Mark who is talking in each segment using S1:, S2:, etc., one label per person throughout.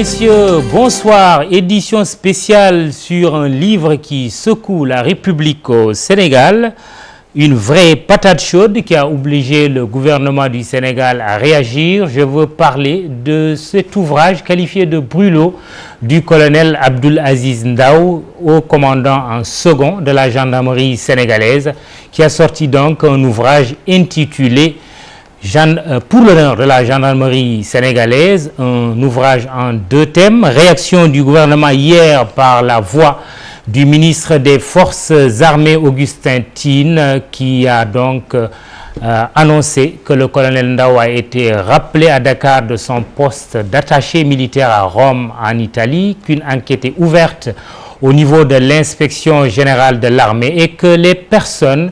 S1: messieurs, bonsoir. Édition spéciale sur un livre qui secoue la République au Sénégal. Une vraie patate chaude qui a obligé le gouvernement du Sénégal à réagir. Je veux parler de cet ouvrage qualifié de brûlot du colonel Abdoul Aziz Ndao, haut commandant en second de la gendarmerie sénégalaise, qui a sorti donc un ouvrage intitulé Pour l'honneur de la gendarmerie sénégalaise, un ouvrage en 2 thèmes. Réaction du gouvernement hier par la voix du ministre des Forces armées Augustin Tine, qui a donc annoncé que le colonel Ndao a été rappelé à Dakar de son poste d'attaché militaire à Rome en Italie, qu'une enquête est ouverte au niveau de l'inspection générale de l'armée et que les personnes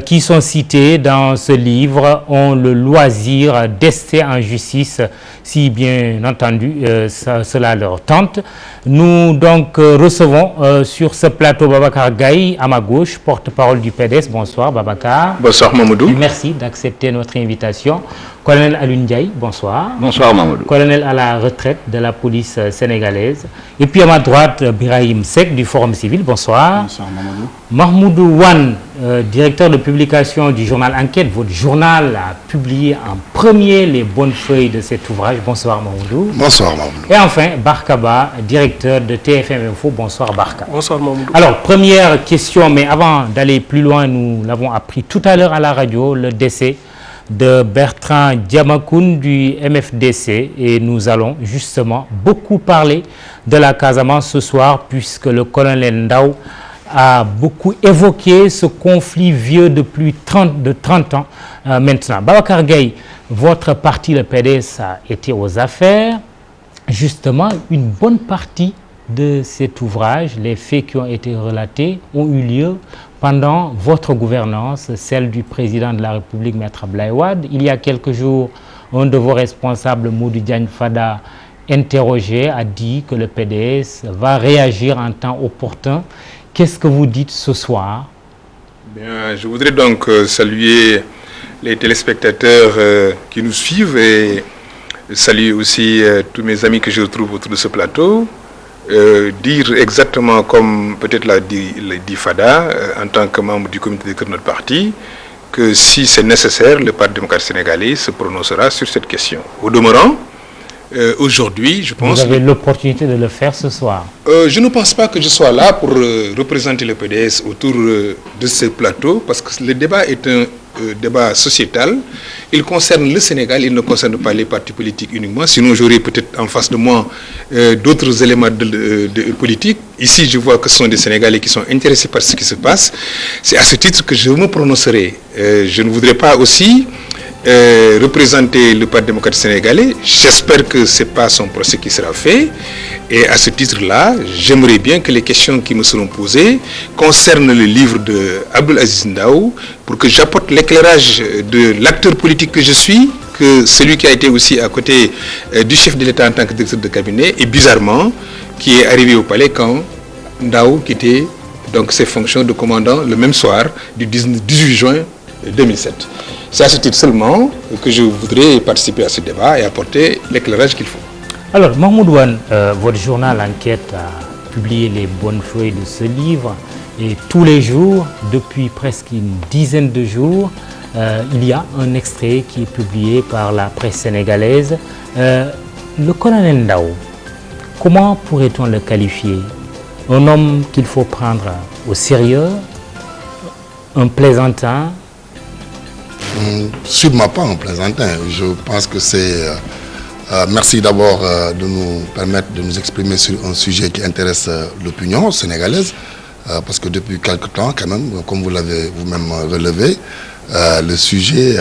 S1: qui sont cités dans ce livre ont le loisir d'ester en justice si bien entendu cela leur tente. Nous donc recevons sur ce plateau Babacar Gaye à ma gauche, porte-parole du PDS. Bonsoir Babacar.
S2: Bonsoir Mamadou.
S1: Et merci d'accepter notre invitation. Colonel Alioune Ndiaye, bonsoir.
S2: Bonsoir Mamadou.
S1: Colonel à la retraite de la police sénégalaise. Et puis à ma droite, Birahim Seck du Forum Civil, bonsoir.
S3: Bonsoir Mamadou.
S1: Mahmoudou Wan, directeur de publication du journal Enquête. Votre journal a publié en premier les bonnes feuilles de cet ouvrage. Bonsoir Mahmoudou.
S3: Bonsoir Mamadou.
S1: Et enfin, Barkaba, directeur de TFM Info. Bonsoir Barka.
S4: Bonsoir Mamadou.
S1: Alors, première question, mais avant d'aller plus loin, nous l'avons appris tout à l'heure à la radio, le décès de Bertrand Diamacoune du MFDC, et nous allons justement beaucoup parler de la Casamance ce soir puisque le colonel Ndao a beaucoup évoqué ce conflit vieux de plus de 30 ans maintenant. Babacar Gaye, votre parti, le PDS, a été aux affaires. Justement, une bonne partie de cet ouvrage, les faits qui ont été relatés, ont eu lieu pendant votre gouvernance, celle du président de la République, Maître Abdoulaye Wade. Il y a quelques jours, un de vos responsables, Modou Diagne Fada, interrogé, a dit que le PDS va réagir en temps opportun. Qu'est-ce que vous dites ce soir?
S2: Bien, je voudrais donc saluer les téléspectateurs qui nous suivent et saluer aussi tous mes amis que je retrouve autour de ce plateau. Dire exactement comme peut-être l'a dit Fada, en tant que membre du comité de notre parti, que si c'est nécessaire, le Parti démocratique sénégalais se prononcera sur cette question. Au demeurant, aujourd'hui, je pense...
S1: Vous avez l'opportunité de le faire ce soir.
S2: Je ne pense pas que je sois là pour représenter le PDS autour de ce plateau, parce que le débat est un débat sociétal. Il concerne le Sénégal, il ne concerne pas les partis politiques uniquement. Sinon, j'aurais peut-être en face de moi d'autres éléments de politique. Ici, je vois que ce sont des Sénégalais qui sont intéressés par ce qui se passe. C'est à ce titre que je me prononcerai. Je ne voudrais pas aussi représenter le Parti démocratique sénégalais. J'espère que ce n'est pas son procès qui sera fait. Et à ce titre-là, j'aimerais bien que les questions qui me seront posées concernent le livre de Abdoul Aziz Ndao pour que j'apporte l'éclairage de l'acteur politique que je suis, que celui qui a été aussi à côté du chef de l'État en tant que directeur de cabinet, et bizarrement, qui est arrivé au palais quand Ndao quittait donc ses fonctions de commandant le même soir du 18 juin 2007. C'est à ce titre seulement que je voudrais participer à ce débat et apporter l'éclairage qu'il faut.
S1: Alors, Mahmoud Wan, votre journal Enquête a publié les bonnes feuilles de ce livre et tous les jours, depuis presque une dizaine de jours, il y a un extrait qui est publié par la presse sénégalaise. Le colonel Ndao, comment pourrait-on le qualifier? Un homme qu'il faut prendre au sérieux, un plaisantin?
S3: Sûrement pas un plaisantin. Je pense que c'est... merci d'abord de nous permettre de nous exprimer sur un sujet qui intéresse l'opinion sénégalaise, parce que depuis quelque temps, quand même, comme vous l'avez vous-même relevé, le sujet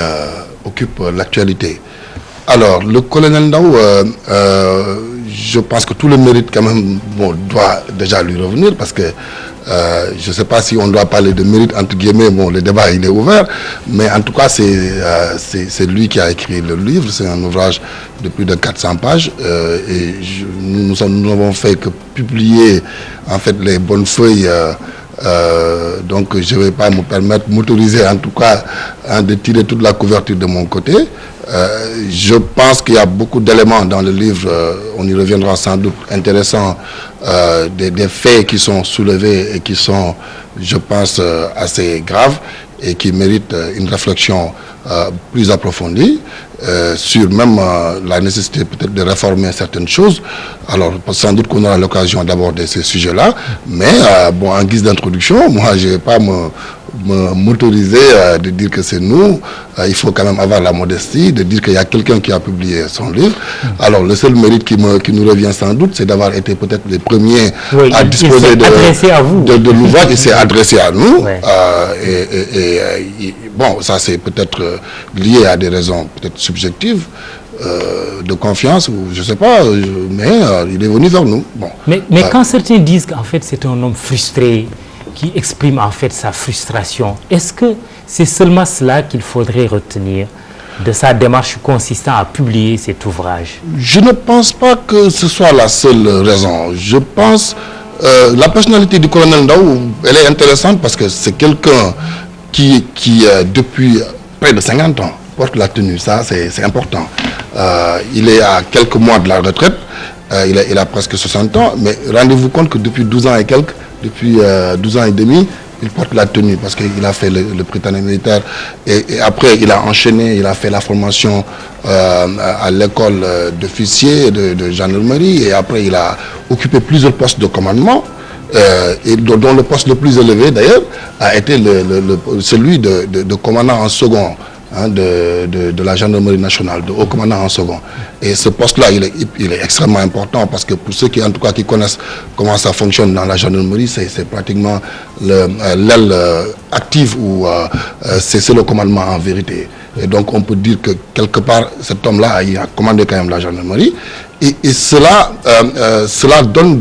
S3: occupe l'actualité. Alors, le colonel Ndao, je pense que tout le mérite quand même doit déjà lui revenir, parce que je ne sais pas si on doit parler de mérite, entre guillemets, le débat il est ouvert, mais en tout cas c'est lui qui a écrit le livre. C'est un ouvrage de plus de 400 pages et nous n'avons fait que publier en fait les bonnes feuilles Donc je ne vais pas me permettre, m'autoriser en tout cas de tirer toute la couverture de mon côté. Je pense qu'il y a beaucoup d'éléments dans le livre, on y reviendra sans doute, intéressants, des faits qui sont soulevés et qui sont, je pense, assez graves et qui méritent une réflexion plus approfondie sur même la nécessité peut-être de réformer certaines choses. Alors sans doute qu'on aura l'occasion d'aborder ces sujets-là, mais bon, en guise d'introduction, moi je ne vais pas m'autoriser de dire que c'est nous. Il faut quand même avoir la modestie de dire qu'il y a quelqu'un qui a publié son livre. Alors le seul mérite qui nous revient sans doute, c'est d'avoir été peut-être les premiers à disposer de l'ouvrage. Il s'est adressé à nous. Ouais. Bon, ça c'est peut-être lié à des raisons peut-être subjectives, de confiance, ou je ne sais pas, mais il est venu vers nous. Bon.
S1: Mais quand certains disent qu'en fait c'est un homme frustré, qui exprime en fait sa frustration, est-ce que c'est seulement cela qu'il faudrait retenir de sa démarche consistant à publier cet ouvrage?
S3: Je ne pense pas que ce soit la seule raison. Je pense la personnalité du colonel Ndao, elle est intéressante parce que c'est quelqu'un qui depuis près de 50 ans porte la tenue. Ça c'est important. Il est à quelques mois de la retraite, il a presque 60 ans, mais rendez-vous compte que depuis 12 ans et quelques, depuis 12 ans et demi, il porte la tenue parce qu'il a fait le Britannique militaire et après il a enchaîné, il a fait la formation à l'école d'officier de gendarmerie et après il a occupé plusieurs postes de commandement et dont le poste le plus élevé d'ailleurs a été celui de commandant en second. De la gendarmerie nationale, de haut commandant en second. Et ce poste-là, il est extrêmement important parce que pour ceux qui, en tout cas, qui connaissent comment ça fonctionne dans la gendarmerie, c'est pratiquement l'aile active où c'est le commandement en vérité. Et donc, on peut dire que quelque part, cet homme-là, il a commandé quand même la gendarmerie. Et cela donne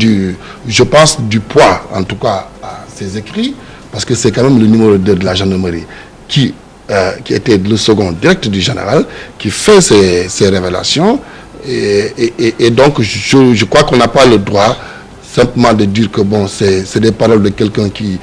S3: je pense, du poids, en tout cas, à ses écrits, parce que c'est quand même le numéro 2 de la gendarmerie qui était le second direct du général, qui fait ces révélations. Et donc, je crois qu'on n'a pas le droit simplement de dire que bon, c'est des paroles de quelqu'un qui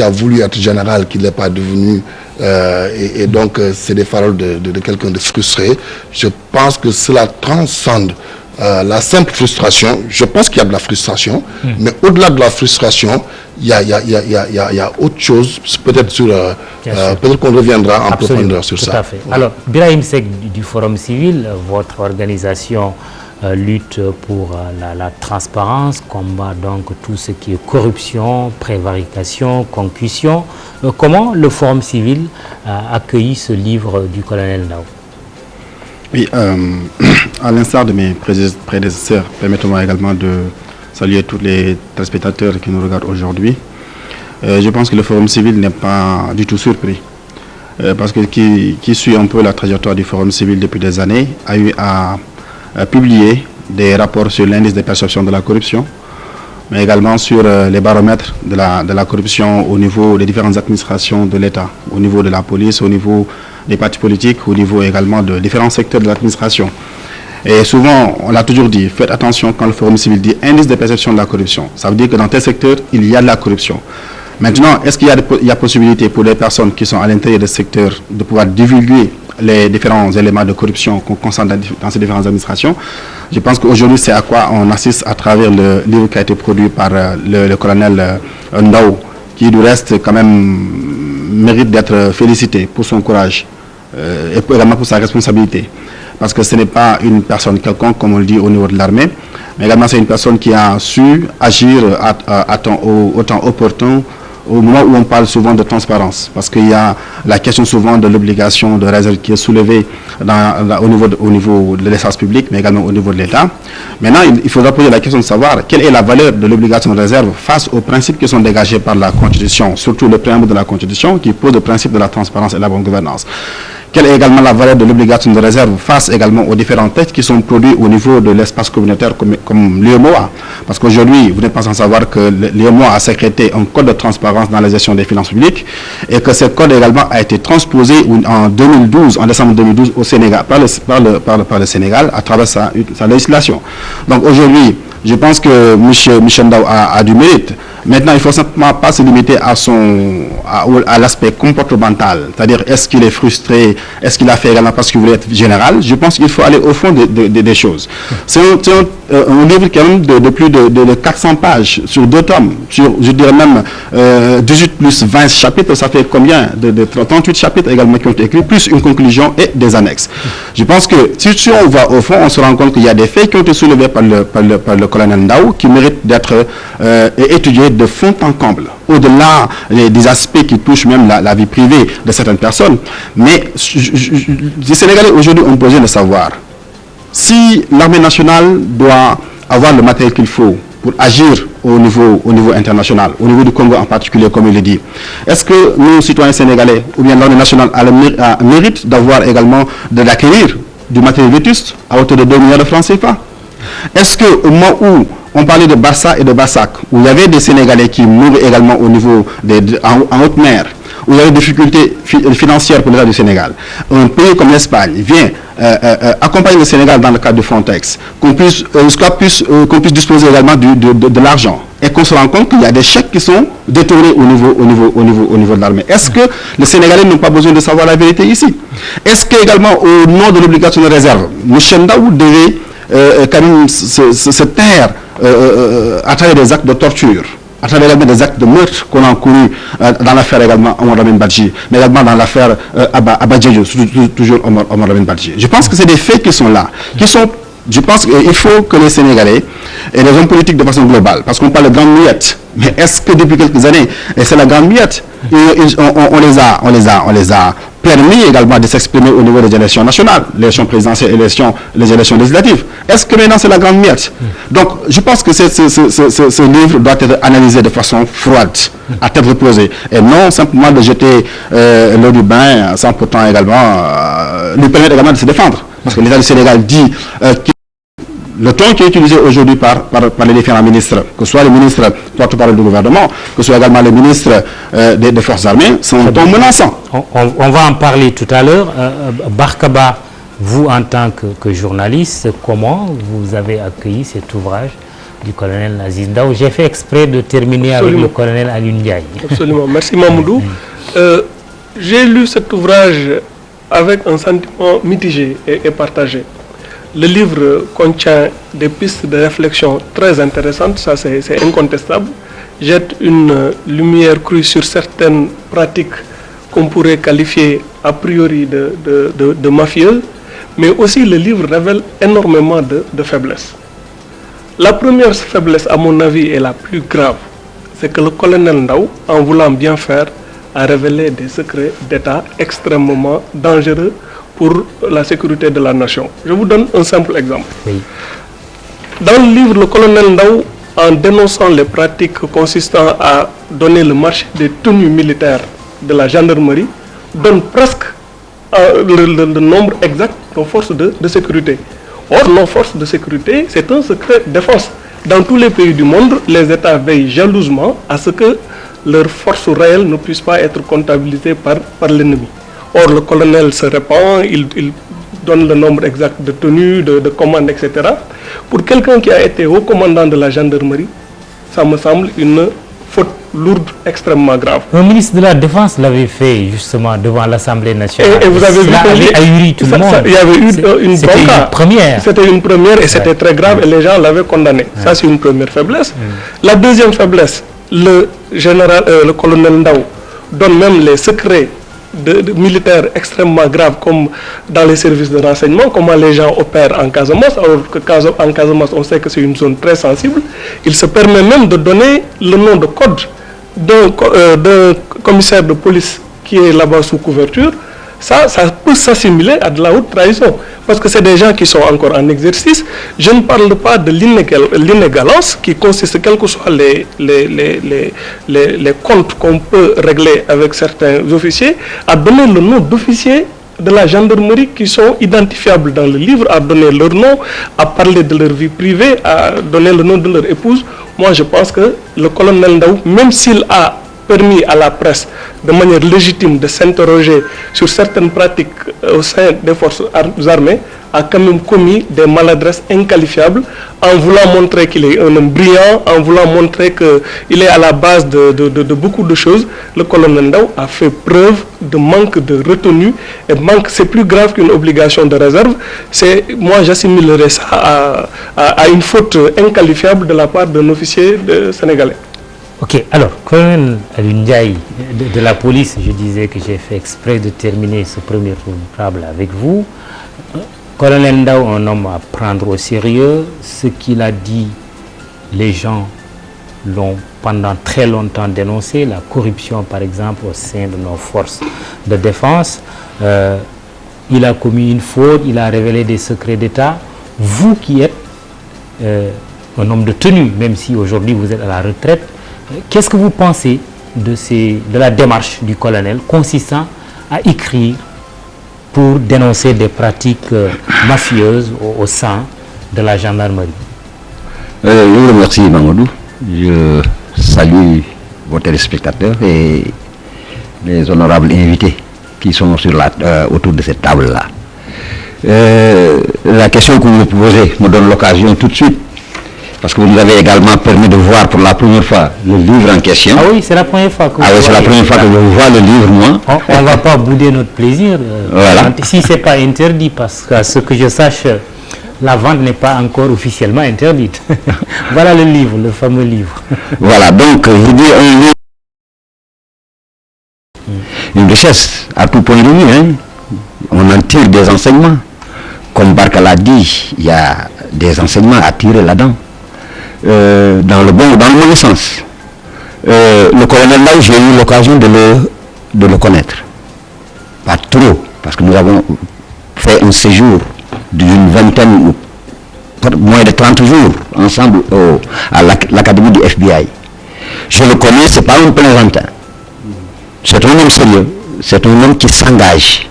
S3: a voulu être général, qui ne l'est pas devenu. Et donc, c'est des paroles de quelqu'un de frustré. Je pense que cela transcende la simple frustration. Je pense qu'il y a de la frustration, mais au-delà de la frustration, il y a autre chose, peut-être peut-être qu'on reviendra en profondeur sur ça.
S1: Tout à fait. Alors, Birahim Seck du Forum Civil, votre organisation lutte pour la transparence, combat donc tout ce qui est corruption, prévarication, concussion. Comment le Forum Civil a accueilli ce livre du colonel Ndao?
S4: Oui, à l'instar de mes prédécesseurs, permettez-moi également de saluer tous les téléspectateurs qui nous regardent aujourd'hui. Je pense que le Forum Civil n'est pas du tout surpris, parce que qui suit un peu la trajectoire du Forum Civil depuis des années a eu à publier des rapports sur l'indice de perception de la corruption, mais également sur les baromètres de la corruption au niveau des différentes administrations de l'État, au niveau de la police, au niveau des partis politiques, au niveau également de différents secteurs de l'administration. Et souvent, on l'a toujours dit, faites attention quand le Forum Civil dit indice de perception de la corruption. Ça veut dire que dans tel secteur, il y a de la corruption. Maintenant, est-ce qu'il y a possibilité pour les personnes qui sont à l'intérieur de ce secteur de pouvoir divulguer les différents éléments de corruption qu'on constate dans ces différentes administrations? Je pense qu'aujourd'hui, c'est à quoi on assiste à travers le livre qui a été produit par le colonel Ndao, qui du reste quand même mérite d'être félicité pour son courage et également pour sa responsabilité. Parce que ce n'est pas une personne quelconque, comme on le dit au niveau de l'armée, mais également c'est une personne qui a su agir au temps opportun, au moment où on parle souvent de transparence, parce qu'il y a la question souvent de l'obligation de réserve qui est soulevée au niveau de l'espace public, mais également au niveau de l'État. Maintenant, il faudra poser la question de savoir quelle est la valeur de l'obligation de réserve face aux principes qui sont dégagés par la Constitution, surtout le préambule de la Constitution qui pose le principe de la transparence et de la bonne gouvernance. Quelle est également la valeur de l'obligation de réserve face également aux différents textes qui sont produits au niveau de l'espace communautaire comme l'UEMOA. Parce qu'aujourd'hui, vous n'êtes pas sans savoir que l'UEMOA a sécrété un code de transparence dans la gestion des finances publiques et que ce code également a été transposé en décembre 2012 au Sénégal, par le Sénégal à travers sa législation. Donc aujourd'hui, je pense que M. Ndao a du mérite Maintenant, il ne faut simplement pas se limiter à l'aspect comportemental, c'est-à-dire est-ce qu'il est frustré, est-ce qu'il a fait également parce qu'il voulait être général. Je pense qu'il faut aller au fond des choses. C'est un livre quand même de plus de 400 pages sur 2 tomes, sur, je dirais même 18 plus 20 chapitres, ça fait combien de 38 chapitres également qui ont été écrits, plus une conclusion et des annexes. Je pense que si on va au fond, on se rend compte qu'il y a des faits qui ont été soulevés par le colonel Ndao qui méritent d'être étudiés de fond en comble, au-delà des aspects qui touchent même la vie privée de certaines personnes. Mais les Sénégalais aujourd'hui ont besoin de savoir si l'armée nationale doit avoir le matériel qu'il faut pour agir au niveau international, au niveau du Congo en particulier, comme il le dit. Est-ce que nous, citoyens sénégalais, ou bien l'armée nationale a le mérite d'avoir également, d'acquérir du matériel vétuste à hauteur de 2 milliards de francs CFA? Est-ce qu'au moment où on parlait de Barça et de Bassac, où il y avait des Sénégalais qui mouraient également au niveau en haute mer, où il y avait des difficultés financières pour l'État du Sénégal, un pays comme l'Espagne vient accompagner le Sénégal dans le cadre de Frontex, qu'on puisse disposer également de l'argent, et qu'on se rend compte qu'il y a des chèques qui sont détournés au niveau de l'armée. Est-ce que les Sénégalais n'ont pas besoin de savoir la vérité ici? Est-ce qu'également, au nom de l'obligation de réserve, M. Ndao devait quand même se taire à travers des actes de torture, à travers également des actes de meurtre qu'on a encourus dans l'affaire également Omar Lamine Badji, mais également dans l'affaire Abba Diédhiou, toujours Omar Lamine Badji. Je pense que c'est des faits qui sont là, je pense qu'il faut que les Sénégalais et les hommes politiques de façon globale, parce qu'on parle de grande muette, mais est-ce que depuis quelques années, et c'est la grande muette, on les a permis également de s'exprimer au niveau des élections nationales, l'élection présidentielle et les élections législatives. Est-ce que maintenant c'est la grande miette? Donc je pense que ce livre doit être analysé de façon froide, à tête reposée, et non simplement de jeter l'eau du bain sans pourtant également lui permettre également de se défendre. Parce que l'État du Sénégal dit le ton qui est utilisé aujourd'hui par les différents ministres, que ce soit les ministres porte-parole du gouvernement, que ce soit également les ministres des forces armées, c'est un ton menaçant.
S1: On va en parler tout à l'heure. Barkaba, vous en tant que journaliste, comment vous avez accueilli cet ouvrage du colonel Aziz Ndao? J'ai fait exprès de terminer avec le colonel Alioune Ndiaye.
S5: Absolument, merci Mamoudou. J'ai lu cet ouvrage avec un sentiment mitigé et partagé. Le livre contient des pistes de réflexion très intéressantes, ça c'est incontestable. Jette une lumière crue sur certaines pratiques qu'on pourrait qualifier a priori de mafieuses, mais aussi le livre révèle énormément de faiblesses. La première faiblesse, à mon avis, est la plus grave, c'est que le colonel Ndao, en voulant bien faire, a révélé des secrets d'État extrêmement dangereux pour la sécurité de la nation. Je vous donne un simple exemple. Oui. Dans le livre, le colonel Ndao, en dénonçant les pratiques consistant à donner le marché des tenues militaires de la gendarmerie, donne presque le nombre exact de forces de sécurité. Or, nos forces de sécurité, c'est un secret défense. Dans tous les pays du monde, les États veillent jalousement à ce que leurs forces réelles ne puissent pas être comptabilisées par l'ennemi. Or, le colonel se répand, il donne le nombre exact de tenues, de commandes, etc. Pour quelqu'un qui a été haut commandant de la gendarmerie, ça me semble une faute lourde, extrêmement grave.
S1: Le ministre de la Défense l'avait fait justement devant l'Assemblée nationale.
S5: Et vous avez vu
S1: avait ahuri tout le monde.
S5: Il y avait eu une
S1: première.
S5: C'était une première et c'était très grave et les gens l'avaient condamné. Ça, c'est une première faiblesse. La deuxième faiblesse, le colonel Ndao donne même les secrets de militaires extrêmement graves comme dans les services de renseignement, comment les gens opèrent en Casamance, alors qu'en Casamance on sait que c'est une zone très sensible. Il se permet même de donner le nom de code d'un commissaire de police qui est là-bas sous couverture. Ça peut s'assimiler à de la haute trahison, parce que c'est des gens qui sont encore en exercice. Je ne parle pas de l'inégalance qui consiste, quels que soient les comptes qu'on peut régler avec certains officiers, à donner le nom d'officiers de la gendarmerie qui sont identifiables dans le livre, à donner leur nom, à parler de leur vie privée, à donner le nom de leur épouse. Moi, je pense que le colonel Ndao, même s'il a permis à la presse de manière légitime de s'interroger sur certaines pratiques au sein des forces armées, a quand même commis des maladresses inqualifiables en voulant montrer qu'il est un homme brillant, en voulant montrer qu'il est à la base de beaucoup de choses. Le colonel Ndao a fait preuve de manque de retenue et c'est plus grave qu'une obligation de réserve. Moi j'assimilerais ça à une faute inqualifiable de la part d'un officier sénégalais.
S1: Ok, alors, colonel Ndiaye de la police, je disais que j'ai fait exprès de terminer ce premier tour de table avec vous. Colonel Ndao, un homme à prendre au sérieux. Ce qu'il a dit, les gens l'ont pendant très longtemps dénoncé, la corruption par exemple au sein de nos forces de défense. Il a commis une faute, il a révélé des secrets d'État. Vous qui êtes un homme de tenue, même si aujourd'hui vous êtes à la retraite, qu'est-ce que vous pensez de la démarche du colonel consistant à écrire pour dénoncer des pratiques mafieuses au sein de la gendarmerie?
S6: Je vous remercie Mamadou. Je salue vos téléspectateurs et les honorables invités qui sont autour de cette table-là. La question que vous me posez me donne l'occasion tout de suite, parce que vous nous avez également permis de voir pour la première fois le livre en question.
S1: Ah oui, c'est la première fois que
S6: oui, c'est la première fois que je vois le livre, moi.
S1: On ne va pas bouder notre plaisir.
S6: Voilà.
S1: Si ce n'est pas interdit, parce qu'à ce que je sache, la vente n'est pas encore officiellement interdite. Voilà le livre, le fameux livre.
S6: Voilà, donc je dis un livre, une richesse à tout point de vue. Hein. On en tire des enseignements. Comme Barka l'a dit, il y a des enseignements à tirer là-dedans. Dans le mauvais sens. Le colonel Ndao, j'ai eu l'occasion de le connaître. Pas trop, parce que nous avons fait un séjour d'une vingtaine ou moins de 30 jours ensemble à l'académie du FBI. Je le connais, c'est pas un plaisantin. C'est un homme sérieux, c'est un homme qui s'engage.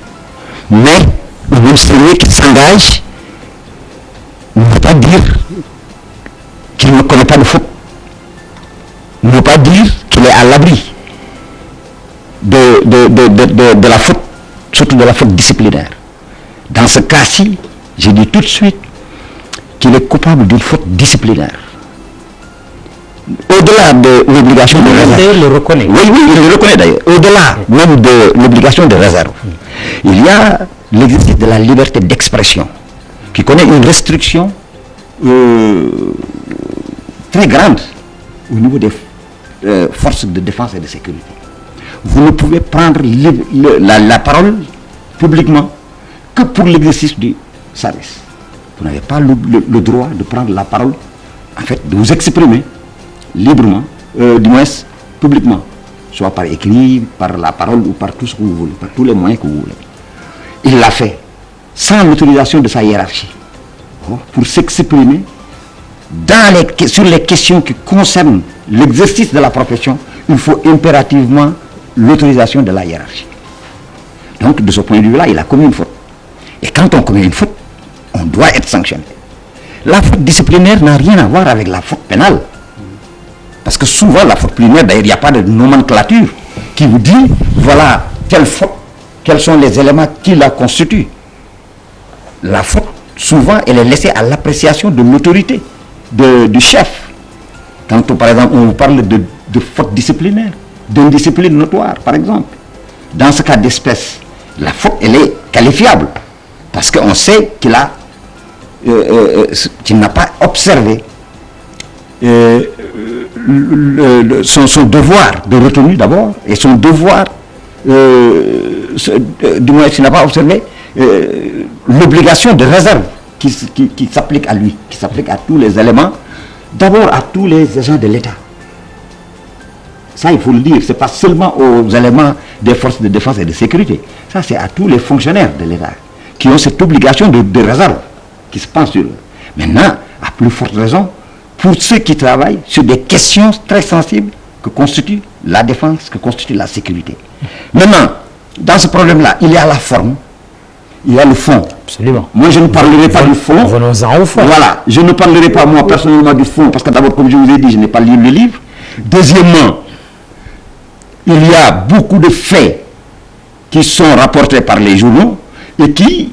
S6: Mais un homme sérieux qui s'engage ne veut pas dire qu'il ne connaît pas de faute. Ne veut pas dire qu'il est à l'abri de la faute, surtout de la faute disciplinaire. Dans ce cas-ci, j'ai dit tout de suite qu'il est coupable d'une faute disciplinaire. Au-delà de l'obligation de réserve.
S1: Il le reconnaît.
S6: Oui, il le reconnaît d'ailleurs. Au-delà même de l'obligation de réserve. Il y a l'exercice de la liberté d'expression qui connaît une restriction très grande au niveau des forces de défense et de sécurité. Vous ne pouvez prendre la parole publiquement que pour l'exercice du service. Vous n'avez pas le droit de prendre la parole, en fait, de vous exprimer librement, du moins publiquement, soit par écrit, par la parole ou par tout ce que vous voulez, par tous les moyens que vous voulez. Il l'a fait sans l'autorisation de sa hiérarchie, pour s'exprimer sur les questions qui concernent l'exercice de la profession. Il faut impérativement l'autorisation de la hiérarchie. Donc, de ce point de vue-là, il a commis une faute. Et quand on commet une faute, on doit être sanctionné. La faute disciplinaire n'a rien à voir avec la faute pénale. Parce que souvent, la faute pénale, d'ailleurs, il n'y a pas de nomenclature qui vous dit, voilà, telle faute, quels sont les éléments qui la constituent. La faute, souvent, elle est laissée à l'appréciation de l'autorité, du chef. Quand, par exemple, on vous parle de faute disciplinaire, d'indiscipline notoire, par exemple. Dans ce cas d'espèce, la faute, elle est qualifiable. Parce qu'on sait qu'il n'a pas observé son devoir de retenue d'abord, et son devoir, du moins s'il n'a pas observé l'obligation de réserve qui s'applique à lui, qui s'applique à tous les éléments, d'abord à tous les agents de l'État. Ça, il faut le dire, ce n'est pas seulement aux éléments des forces de défense et de sécurité. Ça, c'est à tous les fonctionnaires de l'État qui ont cette obligation de réserve qui se pense sur eux. Maintenant, à plus forte raison, pour ceux qui travaillent sur des questions très sensibles que constitue la défense, que constitue la sécurité. Maintenant, dans ce problème-là, il y a la forme, il y a le fond.
S1: Absolument.
S6: Moi, je ne parlerai pas du fond.
S1: Venons-en au fond.
S6: Voilà, je ne parlerai pas moi personnellement du fond, parce que d'abord, comme je vous ai dit, je n'ai pas lu le livre. Deuxièmement, il y a beaucoup de faits qui sont rapportés par les journaux et qui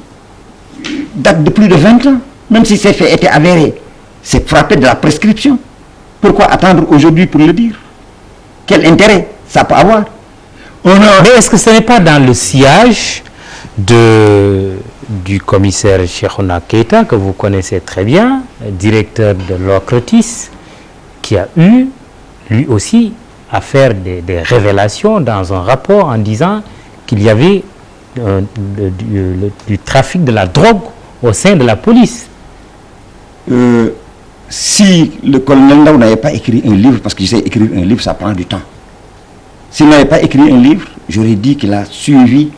S6: datent de plus de 20 ans. Même si ces faits étaient avérés, c'est frappé de la prescription. Pourquoi attendre aujourd'hui pour le dire? Quel intérêt ça peut avoir?
S1: Mais est-ce que ce n'est pas dans le sillage du commissaire Cheikhouna Keita, que vous connaissez très bien, directeur de l'OCRTIS, qui a eu, lui aussi, à faire des révélations dans un rapport en disant qu'il y avait du trafic de la drogue au sein de la police?
S6: Si le colonel Ndao n'avait pas écrit un livre, parce que je sais écrire un livre, ça prend du temps. S'il n'avait pas écrit un livre, j'aurais dit qu'il a suivi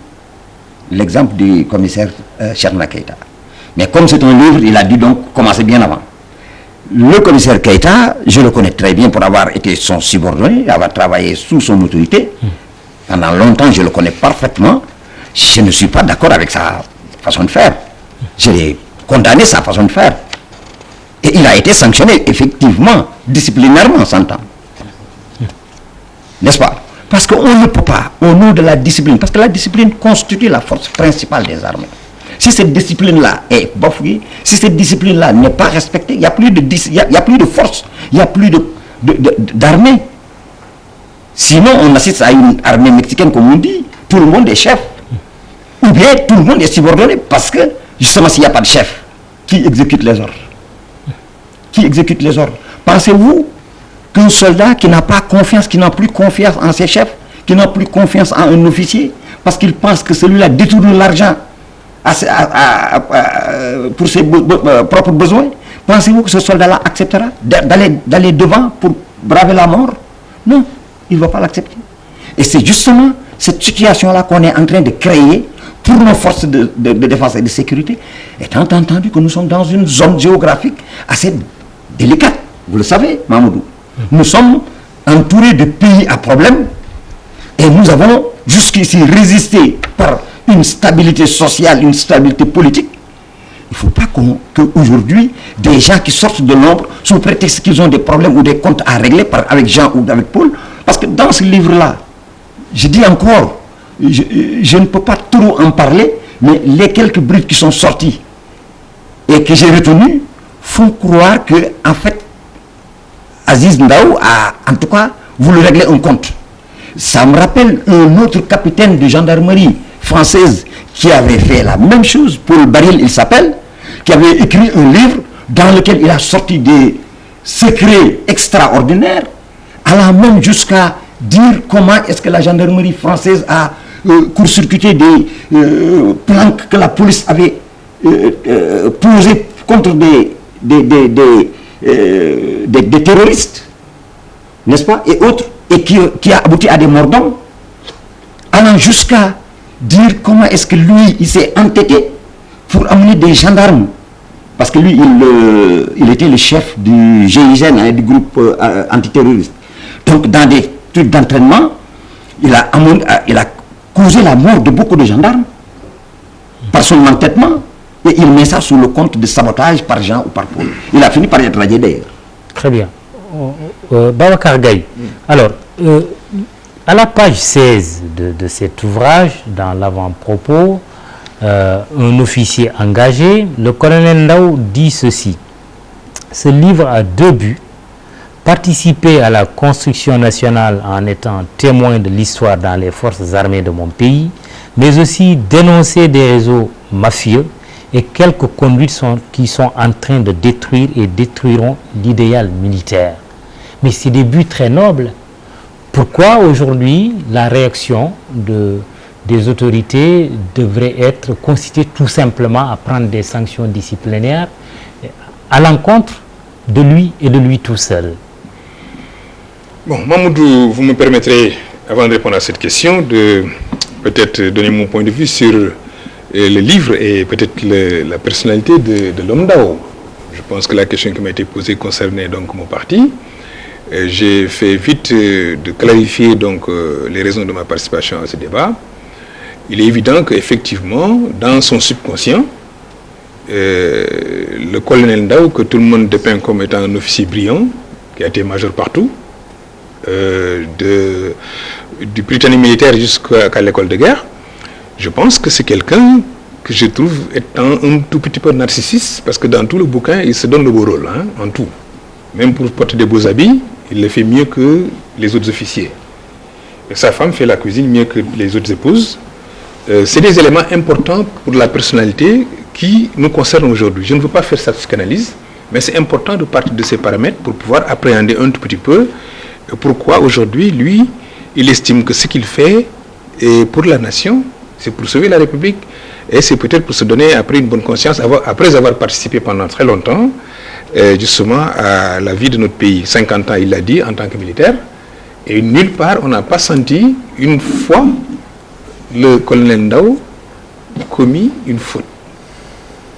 S6: l'exemple du commissaire Cheikhouna Keita. Mais comme c'est un livre, il a dû donc commencer bien avant. Le commissaire Keita, je le connais très bien pour avoir été son subordonné, avoir travaillé sous son autorité. Pendant longtemps, je le connais parfaitement. Je ne suis pas d'accord avec sa façon de faire. J'ai condamné sa façon de faire. Et il a été sanctionné, effectivement, disciplinairement, s'entend. N'est-ce pas? Parce qu'on ne peut pas, au nom de la discipline, parce que la discipline constitue la force principale des armées. Si cette discipline-là est bafouée, si cette discipline-là n'est pas respectée, il n'y a plus de force, il n'y a plus d'armée. Sinon, on assiste à une armée mexicaine, comme on dit, tout le monde est chef. Ou bien tout le monde est subordonné, parce que, justement, s'il n'y a pas de chef, qui exécute les ordres? Qui exécute les ordres? Pensez-vous qu'un soldat qui n'a pas confiance, qui n'a plus confiance en ses chefs, qui n'a plus confiance en un officier, parce qu'il pense que celui-là détourne l'argent pour ses propres besoins, pensez-vous que ce soldat-là acceptera d'aller devant pour braver la mort? Non, il ne va pas l'accepter. Et c'est justement cette situation-là qu'on est en train de créer pour nos forces de défense et de sécurité, étant entendu que nous sommes dans une zone géographique assez délicate. Vous le savez, Mamadou. Nous sommes entourés de pays à problème et nous avons jusqu'ici résisté par une stabilité sociale, une stabilité politique. Il ne faut pas qu'aujourd'hui, des gens qui sortent de l'ombre sous prétexte qu'ils ont des problèmes ou des comptes à régler avec Jean ou avec Paul, parce que dans ce livre-là, je dis encore, je ne peux pas trop en parler, mais les quelques bribes qui sont sortis et que j'ai retenus font croire que, en fait, Aziz Ndao a, en tout cas, voulu régler un compte. Ça me rappelle un autre capitaine de gendarmerie française qui avait fait la même chose, Paul Baril, il s'appelle, qui avait écrit un livre dans lequel il a sorti des secrets extraordinaires, allant même jusqu'à dire comment est-ce que la gendarmerie française a court-circuité des planques que la police avait posées contre des terroristes, n'est-ce pas, et autres, et qui a abouti à des morts d'hommes, allant jusqu'à dire comment est-ce que lui, il s'est entêté pour amener des gendarmes, parce que lui, il était le chef du GIGN, du groupe antiterroriste. Donc, dans des trucs d'entraînement, il a causé la mort de beaucoup de gendarmes par son entêtement. Et il met ça sous le compte de sabotage par Jean ou par Paul. Il a fini par être radié d'ailleurs.
S1: Très bien. Babacar Gaye. Alors, à la page 16 de cet ouvrage, dans l'avant-propos, un officier engagé, le colonel Ndao dit ceci. Ce livre a deux buts. Participer à la construction nationale en étant témoin de l'histoire dans les forces armées de mon pays, mais aussi dénoncer des réseaux mafieux et quelques conduites qui sont en train de détruire et détruiront l'idéal militaire. Mais c'est des buts très nobles. Pourquoi aujourd'hui la réaction des autorités devrait être constituée tout simplement à prendre des sanctions disciplinaires à l'encontre de lui et de lui tout seul?
S2: Bon, Mamoudou, vous me permettrez, avant de répondre à cette question, de peut-être donner mon point de vue sur le livre et peut-être la personnalité de l'homme Ndao. Je pense que la question qui m'a été posée concernait donc mon parti. J'ai fait vite de clarifier donc les raisons de ma participation à ce débat. Il est évident qu'effectivement, dans son subconscient, le colonel Ndao, que tout le monde dépeint comme étant un officier brillant, qui a été major partout, du Britannique militaire jusqu'à l'école de guerre, je pense que c'est quelqu'un que je trouve étant un tout petit peu narcissiste, parce que dans tout le bouquin, il se donne le beau rôle, hein, en tout. Même pour porter des beaux habits, il le fait mieux que les autres officiers. Et sa femme fait la cuisine mieux que les autres épouses. C'est des éléments importants pour la personnalité qui nous concernent aujourd'hui. Je ne veux pas faire sa psychanalyse, mais c'est important de partir de ces paramètres pour pouvoir appréhender un tout petit peu pourquoi aujourd'hui, lui, il estime que ce qu'il fait est pour la nation, c'est pour sauver la République, et c'est peut-être pour se donner après une bonne conscience, après avoir participé pendant très longtemps, justement, à la vie de notre pays. 50 ans, il l'a dit, en tant que militaire, et nulle part, on n'a pas senti une fois le colonel Ndao commis une faute.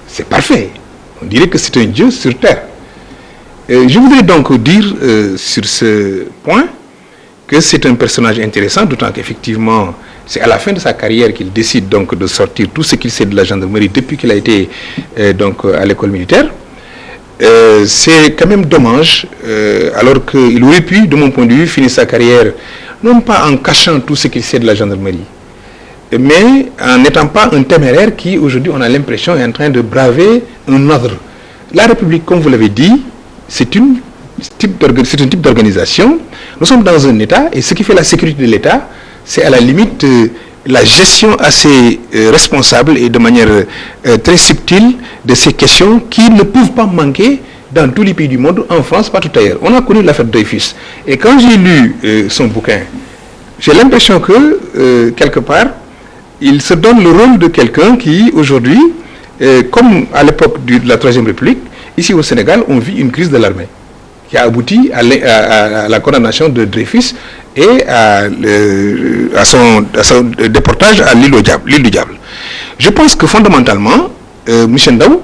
S2: C'est parfait. On dirait que c'est un dieu sur terre. Je voudrais donc dire sur ce point que c'est un personnage intéressant, d'autant qu'effectivement, c'est à la fin de sa carrière qu'il décide donc de sortir tout ce qu'il sait de la gendarmerie depuis qu'il a été donc à l'école militaire. C'est quand même dommage, alors qu'il aurait pu, de mon point de vue, finir sa carrière, non pas en cachant tout ce qu'il sait de la gendarmerie, mais en n'étant pas un téméraire qui, aujourd'hui, on a l'impression, est en train de braver un ordre. La République, comme vous l'avez dit, c'est un type d'organisation. Nous sommes dans un État, et ce qui fait la sécurité de l'État, c'est à la limite la gestion assez responsable et de manière très subtile de ces questions qui ne peuvent pas manquer dans tous les pays du monde, en France, pas tout ailleurs. On a connu l'affaire Dreyfus. Et quand j'ai lu son bouquin, j'ai l'impression que, quelque part, il se donne le rôle de quelqu'un qui, aujourd'hui, comme à l'époque de la Troisième République, ici au Sénégal, on vit une crise de l'armée qui a abouti à la condamnation de Dreyfus et à son déportage à l'île du Diable. Je pense que fondamentalement, Michel Ndao,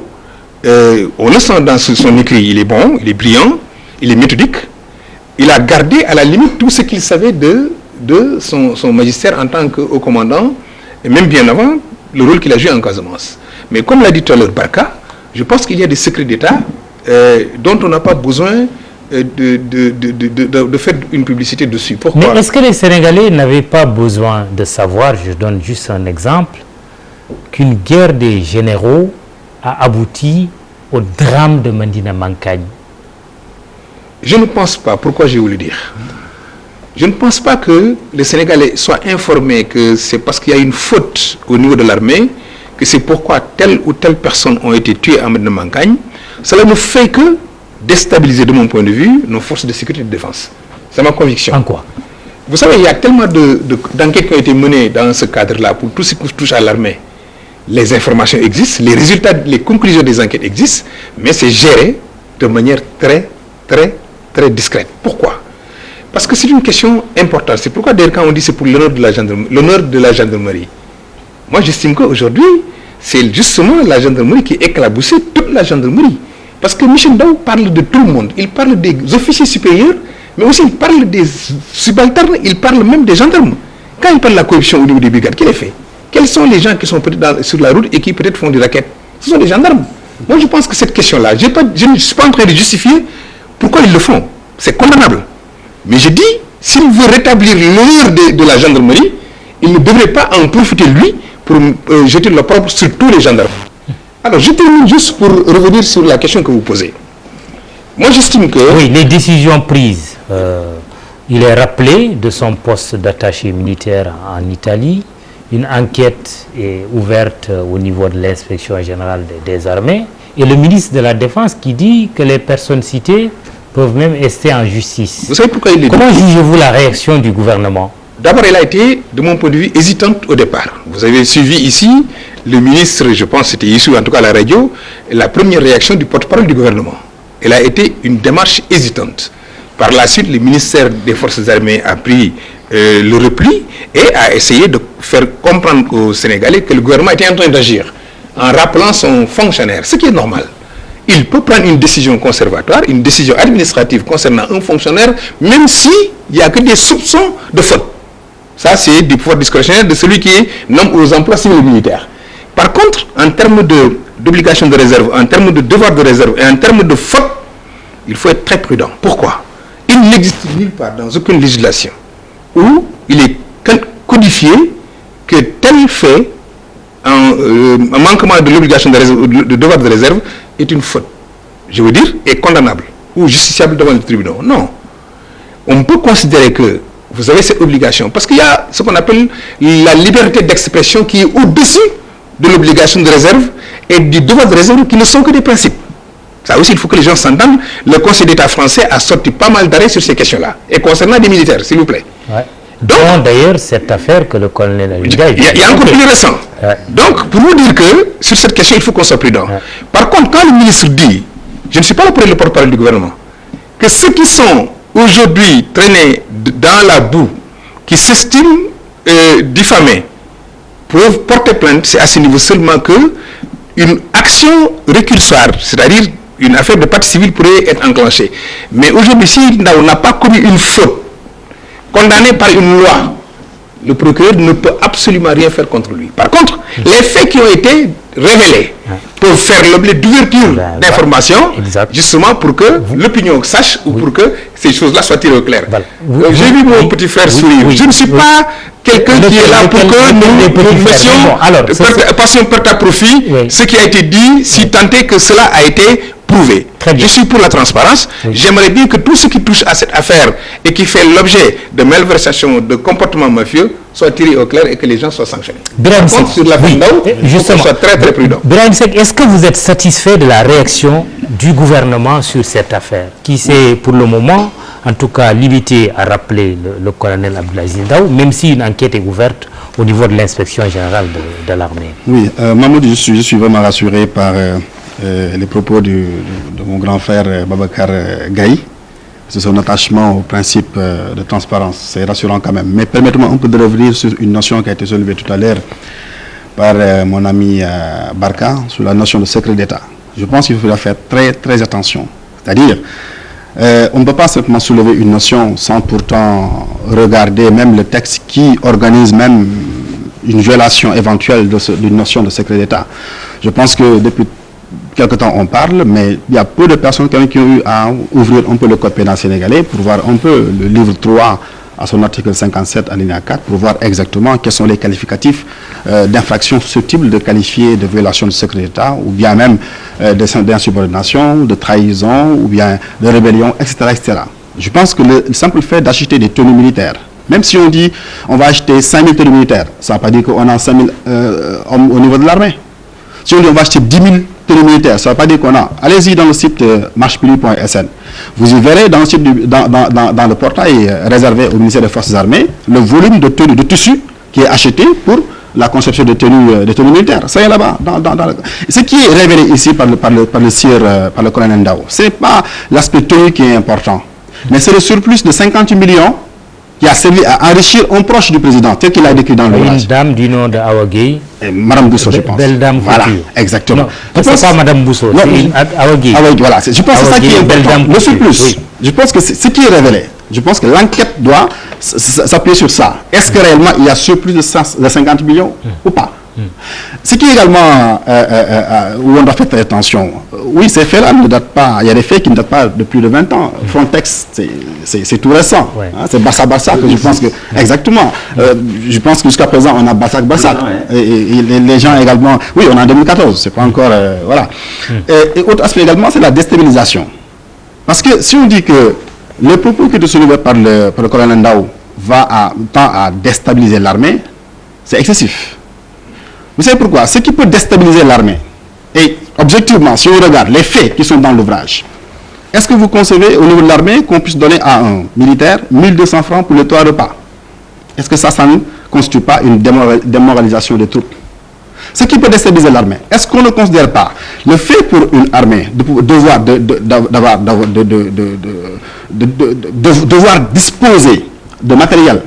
S2: on le sent dans son écrit, il est bon, il est brillant, il est méthodique, il a gardé à la limite tout ce qu'il savait de son magistère en tant que haut commandant, et même bien avant, le rôle qu'il a joué en Casamance. Mais comme l'a dit tout à l'heure Barka, je pense qu'il y a des secrets d'État dont on n'a pas besoin de faire une publicité dessus. Pourquoi?
S1: Mais est-ce que les Sénégalais n'avaient pas besoin de savoir, je donne juste un exemple, qu'une guerre des généraux a abouti au drame de Mandina Mankagne?
S2: Je ne pense pas. Pourquoi je vais vous le dire? Je ne pense pas que les Sénégalais soient informés que c'est parce qu'il y a une faute au niveau de l'armée que c'est pourquoi telle ou telle personne ont été tuées à Mandina Mankagne. Cela ne fait que déstabiliser, de mon point de vue, nos forces de sécurité et de défense. C'est ma conviction.
S1: En quoi?
S2: Vous savez, il y a tellement d'enquêtes qui ont été menées dans ce cadre-là pour tout ce qui touche à l'armée. Les informations existent, les résultats, les conclusions des enquêtes existent, mais c'est géré de manière très, très, très discrète. Pourquoi? Parce que c'est une question importante. C'est pourquoi d'ailleurs quand on dit c'est pour l'honneur de la gendarmerie, moi j'estime qu'aujourd'hui, c'est justement la gendarmerie qui éclaboussait toute la gendarmerie. Parce que Michel Ndao parle de tout le monde. Il parle des officiers supérieurs, mais aussi il parle des subalternes, il parle même des gendarmes. Quand il parle de la corruption au niveau des brigades, qu'est-ce qu'il fait? Quels sont les gens qui sont peut-être sur la route et qui peut-être font des raquettes? Ce sont les gendarmes. Moi je pense que cette question-là, je ne suis pas en train de justifier pourquoi ils le font. C'est condamnable. Mais je dis, s'il veut rétablir l'honneur de la gendarmerie, il ne devrait pas en profiter lui pour jeter l'opprobre sur tous les gendarmes. Alors, je termine juste pour revenir sur la question que vous posez. Moi, j'estime que...
S1: Oui, les décisions prises. Il est rappelé de son poste d'attaché militaire en Italie. Une enquête est ouverte au niveau de l'inspection générale des armées. Et le ministre de la Défense qui dit que les personnes citées peuvent même rester en justice.
S2: Vous savez pourquoi il est dit?
S1: Comment jugez-vous la réaction du gouvernement?
S2: D'abord, elle a été, de mon point de vue, hésitante au départ. Vous avez suivi ici, le ministre, je pense, c'était issu en tout cas à la radio, la première réaction du porte-parole du gouvernement. Elle a été une démarche hésitante. Par la suite, le ministère des Forces armées a pris le repli et a essayé de faire comprendre aux Sénégalais que le gouvernement était en train d'agir en rappelant son fonctionnaire, ce qui est normal. Il peut prendre une décision conservatoire, une décision administrative concernant un fonctionnaire, même s'il n'y a que des soupçons de faute. Ça, c'est du pouvoir discrétionnaire de celui qui nomme aux emplois civils et militaires. Par contre, en termes d'obligation de réserve, en termes de devoir de réserve et en termes de faute, il faut être très prudent. Pourquoi? Il il n'existe nulle part dans aucune législation où il est codifié que tel fait, un manquement de l'obligation de réserve, de devoir de réserve, est une faute, je veux dire, est condamnable ou justiciable devant le tribunal. Non. On peut considérer que vous avez cette obligation parce qu'il y a ce qu'on appelle la liberté d'expression qui est au-dessus de l'obligation de réserve et du devoir de réserve qui ne sont que des principes. Ça aussi, il faut que les gens s'entendent. Le Conseil d'État français a sorti pas mal d'arrêts sur ces questions-là. Et concernant des militaires, s'il vous plaît.
S1: Ouais. Donc, d'ailleurs, cette affaire que le colonel Alinga...
S2: Il y a encore plus récent. Ouais. Donc, pour vous dire que sur cette question, il faut qu'on soit prudent. Ouais. Par contre, quand le ministre dit, je ne suis pas le porte-parole du gouvernement, que ceux qui sont aujourd'hui traînés dans la boue, qui s'estiment diffamés, peuvent porter plainte, c'est à ce niveau seulement que une action récursoire, c'est-à-dire une affaire de partie civile pourrait être enclenchée. Mais aujourd'hui, si on n'a pas commis une faute condamnée par une loi, le procureur ne peut absolument rien faire contre lui. Par contre, les faits qui ont été révélés peuvent faire l'objet d'ouverture d'informations, justement pour que l'opinion sache ou pour que ces choses-là soient tirées au clair. J'ai vu mon petit frère sourire. Je ne suis pas quelqu'un qui est là pour que nous messions passion perte à profit, ce qui a été dit, si tant est que cela a été prouvé. Je suis pour la transparence. J'aimerais bien que tout ce qui touche à cette affaire et qui fait l'objet de malversation, de comportement mafieux, soit tiré au clair et que les gens soient sanctionnés. Par contre, sur la Fendao, il faut qu'on soit très très prudent.
S1: Birahim Seck, est-ce que vous êtes satisfait de la réaction du gouvernement sur cette affaire, qui s'est pour le moment, en tout cas, limité à rappeler le colonel Abdelaziz Ndao, même si une enquête est ouverte au niveau de l'inspection générale de l'armée?
S4: Oui, Mahmoud, je suis vraiment rassuré par les propos de mon grand frère Babacar Gaye. C'est son attachement au principe de transparence. C'est rassurant quand même. Mais permettez-moi un peu de revenir sur une notion qui a été soulevée tout à l'heure par mon ami Barka, sur la notion de secret d'État. Je pense qu'il faut faire très très attention. C'est-à-dire, on ne peut pas simplement soulever une notion sans pourtant regarder même le texte qui organise même une violation éventuelle d'une notion de secret d'État. Je pense que depuis quelque temps on parle, mais il y a peu de personnes qui ont eu à ouvrir un peu le code pénal sénégalais pour voir un peu le livre 3 à son article 57 alinéa 4 pour voir exactement quels sont les qualificatifs d'infraction susceptibles de qualifier de violation du secret d'État ou bien même d'insubordination, de trahison ou bien de rébellion, etc., etc. Je pense que le simple fait d'acheter des tenues militaires, même si on dit on va acheter 5000 tenues militaires, ça ne veut pas dire qu'on a 5000 hommes au niveau de l'armée. Si on dit on va acheter 10 000 tenues militaires, ça ne veut pas dire qu'on a. Allez-y dans le site marchepublic.sn. Vous y verrez dans le portail réservé au ministère des Forces armées le volume de tenues de tissu qui est acheté pour la conception de tenues militaires. Ça y est là-bas. Ce qui est révélé ici par le colonel Ndao, ce n'est pas l'aspect tenue qui est important, mais c'est le surplus de 50 millions qui a servi à enrichir un proche du président, tel qu'il a décrit dans l'ouvrage.
S1: Une dame du nom de Awa Gueye.
S4: Madame Bousso, je pense.
S1: Belle dame
S4: voilà, exactement.
S1: Non, c'est pas Madame Bousso, c'est Awa Gueye.
S4: Voilà, je pense que c'est ça qui est important. Le surplus, oui. Je pense que c'est ce qui est révélé. Je pense que l'enquête doit s'appuyer sur ça. Est-ce que réellement il y a surplus de 50 millions ou pas? Ce qui est également où on doit faire très attention. Oui, ces faits-là ne datent pas. Il y a des faits qui ne datent pas de plus de 20 ans. Frontex, c'est tout récent. Ouais. Hein, c'est Barça que je pense que exactement. Je pense que jusqu'à présent on a Barça. Et les gens également. Oui, on a en 2014. C'est pas encore voilà. Et autre aspect également, c'est la déstabilisation. Parce que si on dit que le propos qui est soulevé par le colonel Ndao tend à déstabiliser l'armée, c'est excessif. Vous savez pourquoi? Ce qui peut déstabiliser l'armée, et objectivement, si on regarde les faits qui sont dans l'ouvrage, est-ce que vous concevez au niveau de l'armée qu'on puisse donner à un militaire 1200 francs pour les 3 repas? Est-ce que ça ne constitue pas une démoralisation des troupes? Ce qui peut déstabiliser l'armée, est-ce qu'on ne considère pas le fait pour une armée de devoir disposer de matériel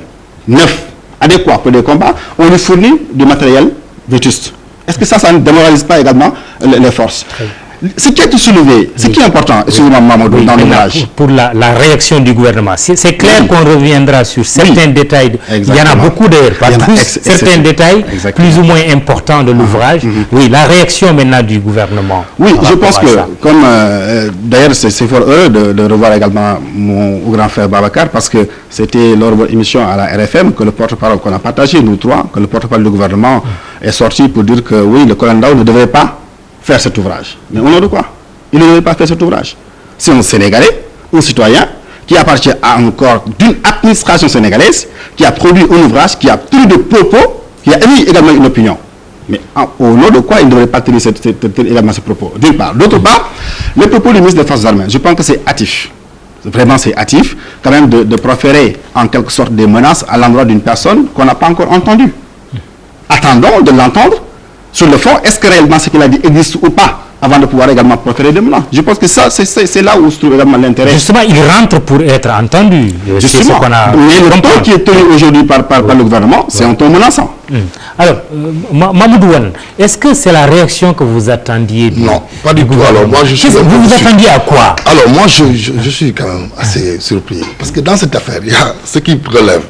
S4: neuf, adéquat pour les combats, on lui fournit du matériel vétuste? Est-ce que ça ne démoralise pas également les forces? ce qui a été soulevé, ce qui est important, excusez-moi Mamadou, dans l'ouvrage.
S1: Pour la réaction du gouvernement, c'est clair qu'on reviendra sur certains détails.
S4: Exactement.
S1: Il y en a beaucoup d'ailleurs, pas tous, certains détails plus ou moins importants de l'ouvrage. Oui, la réaction maintenant du gouvernement.
S4: Oui, je pense que, comme d'ailleurs c'est fort heureux de revoir également mon grand frère Babacar, parce que c'était lors de votre émission à la RFM que le porte-parole qu'on a partagé, nous trois, que le porte-parole du gouvernement est sorti pour dire que oui, le colonel Ndao ne devrait pas faire cet ouvrage. Mais au nom de quoi? Il ne devrait pas faire cet ouvrage. C'est un Sénégalais, un citoyen, qui appartient à un corps d'une administration sénégalaise, qui a produit un ouvrage, qui a tenu des propos, qui a émis également une opinion. Mais au nom de quoi il ne devrait pas tenir également ce propos? D'une part. D'autre part, le propos du ministre des Forces armées, je pense que c'est hâtif. Vraiment, c'est hâtif, quand même, de proférer en quelque sorte des menaces à l'endroit d'une personne qu'on n'a pas encore entendue. Attendons de l'entendre. Sur le fond, est-ce que réellement ce qu'il a dit existe ou pas, avant de pouvoir également proférer des menaces? Je pense que ça, c'est là où se trouve également l'intérêt.
S1: Justement, il rentre pour être entendu.
S4: Justement, mais le ton qui est tenu aujourd'hui par le gouvernement, c'est un ton menaçant.
S1: Alors, Mamadou Wane, est-ce que c'est la réaction que vous attendiez
S3: Non, pas du tout. Alors, moi,
S1: vous attendiez à quoi?
S3: Alors, moi, je suis quand même assez surpris. Parce que dans cette affaire, il y a ce qui relève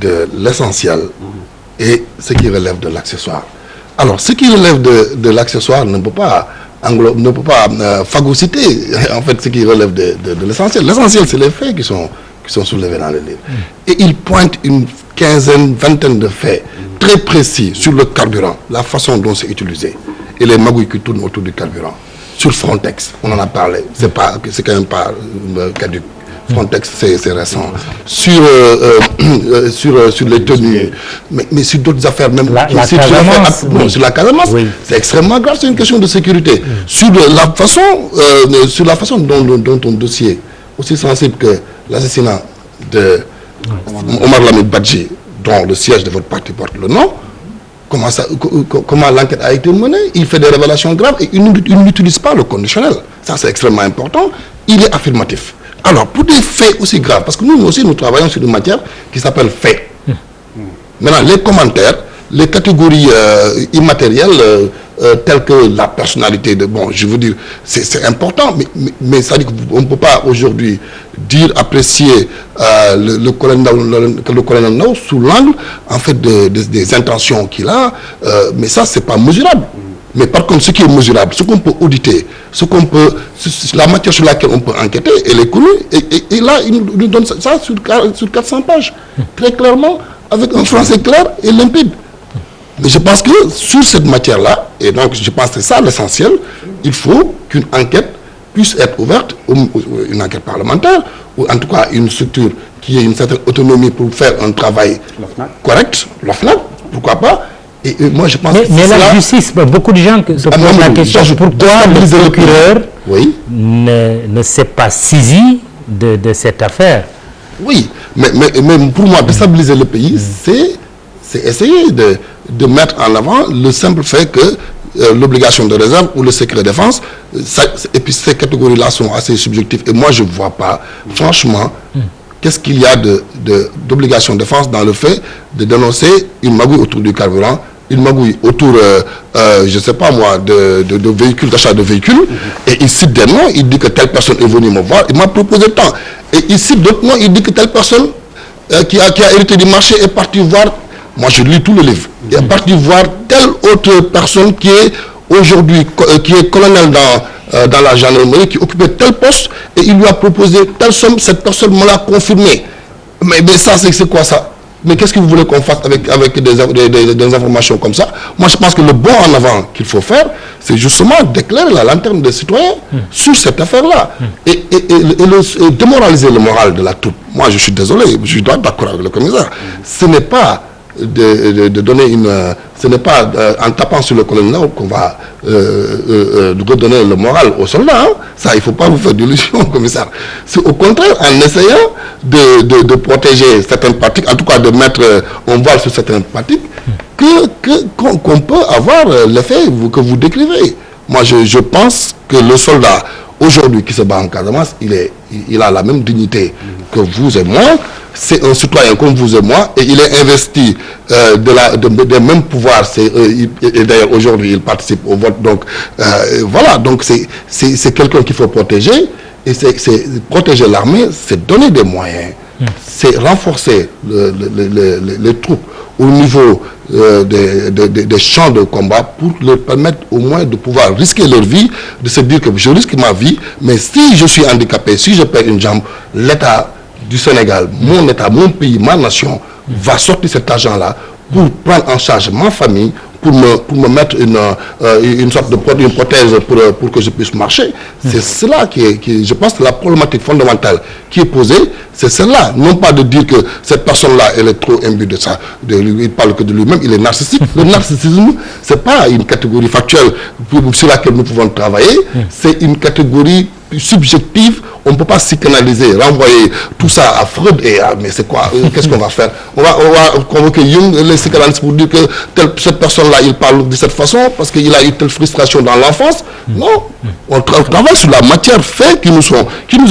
S3: de l'essentiel et ce qui relève de l'accessoire. Alors, ce qui relève de l'accessoire ne peut pas phagocyter en fait ce qui relève de l'essentiel. L'essentiel, c'est les faits qui sont soulevés dans le livre. Et il pointe une vingtaine de faits très précis sur le carburant, la façon dont c'est utilisé et les magouilles qui tournent autour du carburant. Sur Frontex, on en a parlé, c'est quand même pas caduc. Frontex, c'est récent. Sur les tenues, mais sur d'autres affaires, même sur la Casamance, oui. C'est extrêmement grave, c'est une question de sécurité. Sur la façon dont ton dossier, aussi sensible que l'assassinat de Omar Lamid Badji, dont le siège de votre parti porte le nom, comment l'enquête a été menée, il fait des révélations graves et il n'utilise pas le conditionnel. Ça, c'est extrêmement important. Il est affirmatif. Alors, pour des faits aussi graves, parce que nous aussi, nous travaillons sur une matière qui s'appelle faits. Maintenant, les commentaires, les catégories immatérielles, telles que la personnalité de... Bon, je veux dire, c'est important, mais ça dit qu'on ne peut pas aujourd'hui apprécier le colonel Ndao sous l'angle, en fait, des intentions qu'il a, mais ça, c'est pas mesurable. Mais par contre, ce qui est mesurable, ce qu'on peut auditer, la matière sur laquelle on peut enquêter, elle est connue. Et là, il nous donne ça sur 400 pages, très clairement, avec un français clair et limpide. Mais je pense que sur cette matière-là, et donc je pense que c'est ça l'essentiel, il faut qu'une enquête puisse être ouverte, une enquête parlementaire, ou en tout cas une structure qui ait une certaine autonomie pour faire un travail correct, l'OFNAC, pourquoi pas. Et moi, je pense
S1: mais la justice, beaucoup de gens se posent la question pourquoi le procureur ne s'est pas saisi de cette affaire.
S3: Oui, mais pour moi, déstabiliser le pays, c'est essayer de mettre en avant le simple fait que l'obligation de réserve ou le secret défense, et puis ces catégories-là sont assez subjectives. Et moi, je ne vois pas, franchement, qu'est-ce qu'il y a d'obligation de défense dans le fait de dénoncer une magouille autour du carburant, une magouille autour, je ne sais pas moi, de véhicules, d'achat de véhicules, et il cite des noms, il dit que telle personne est venue me voir, il m'a proposé tant. Et il cite d'autres noms, il dit que telle personne qui a hérité du marché est partie voir, moi je lis tout le livre, il est parti voir telle autre personne qui est aujourd'hui, qui est colonel dans la gendarmerie, qui occupait tel poste, et il lui a proposé telle somme, cette personne me l'a confirmé. Mais ça, c'est quoi ça? Mais qu'est-ce que vous voulez qu'on fasse avec des informations comme ça? Moi, je pense que le bon en avant qu'il faut faire, c'est justement d'éclairer la lanterne des citoyens sur cette affaire-là. Et démoraliser le moral de la troupe. Moi, je suis désolé, je dois être d'accord avec le commissaire. Ce n'est pas de donner ce n'est pas en tapant sur le colonel qu'on va redonner le moral aux soldats. Hein. Ça, il ne faut pas vous faire d'illusions, commissaire. C'est au contraire en essayant de protéger certaines pratiques, en tout cas de mettre un voile sur certaines pratiques, qu'on peut avoir l'effet que vous décrivez. Moi, je pense que le soldat, aujourd'hui qui se bat en Casamance, il a la même dignité que vous et moi. C'est un citoyen comme vous et moi et il est investi des mêmes pouvoirs. Et d'ailleurs aujourd'hui il participe au vote. Donc voilà, donc c'est quelqu'un qu'il faut protéger. Et c'est protéger l'armée, c'est donner des moyens, c'est renforcer les troupes au niveau des champs de combat pour leur permettre au moins de pouvoir risquer leur vie, de se dire que je risque ma vie, mais si je suis handicapé, si je perds une jambe, l'État du Sénégal, mon État, mon pays, ma nation, va sortir cet argent-là pour prendre en charge ma famille, pour me mettre une sorte de prothèse pour que je puisse marcher. C'est cela je pense que la problématique fondamentale qui est posée, c'est cela. Non pas de dire que cette personne-là, elle est trop imbue de ça. Il parle que de lui-même, il est narcissique. Le narcissisme, c'est pas une catégorie factuelle sur laquelle nous pouvons travailler. C'est une catégorie subjective. On ne peut pas psychanalyser, renvoyer tout ça à Freud mais c'est quoi, qu'est-ce qu'on va faire? On va convoquer Jung, les psychanalystes pour dire que cette personne-là, il parle de cette façon parce qu'il a eu telle frustration dans l'enfance. Non, on travaille sur la matière fait qui nous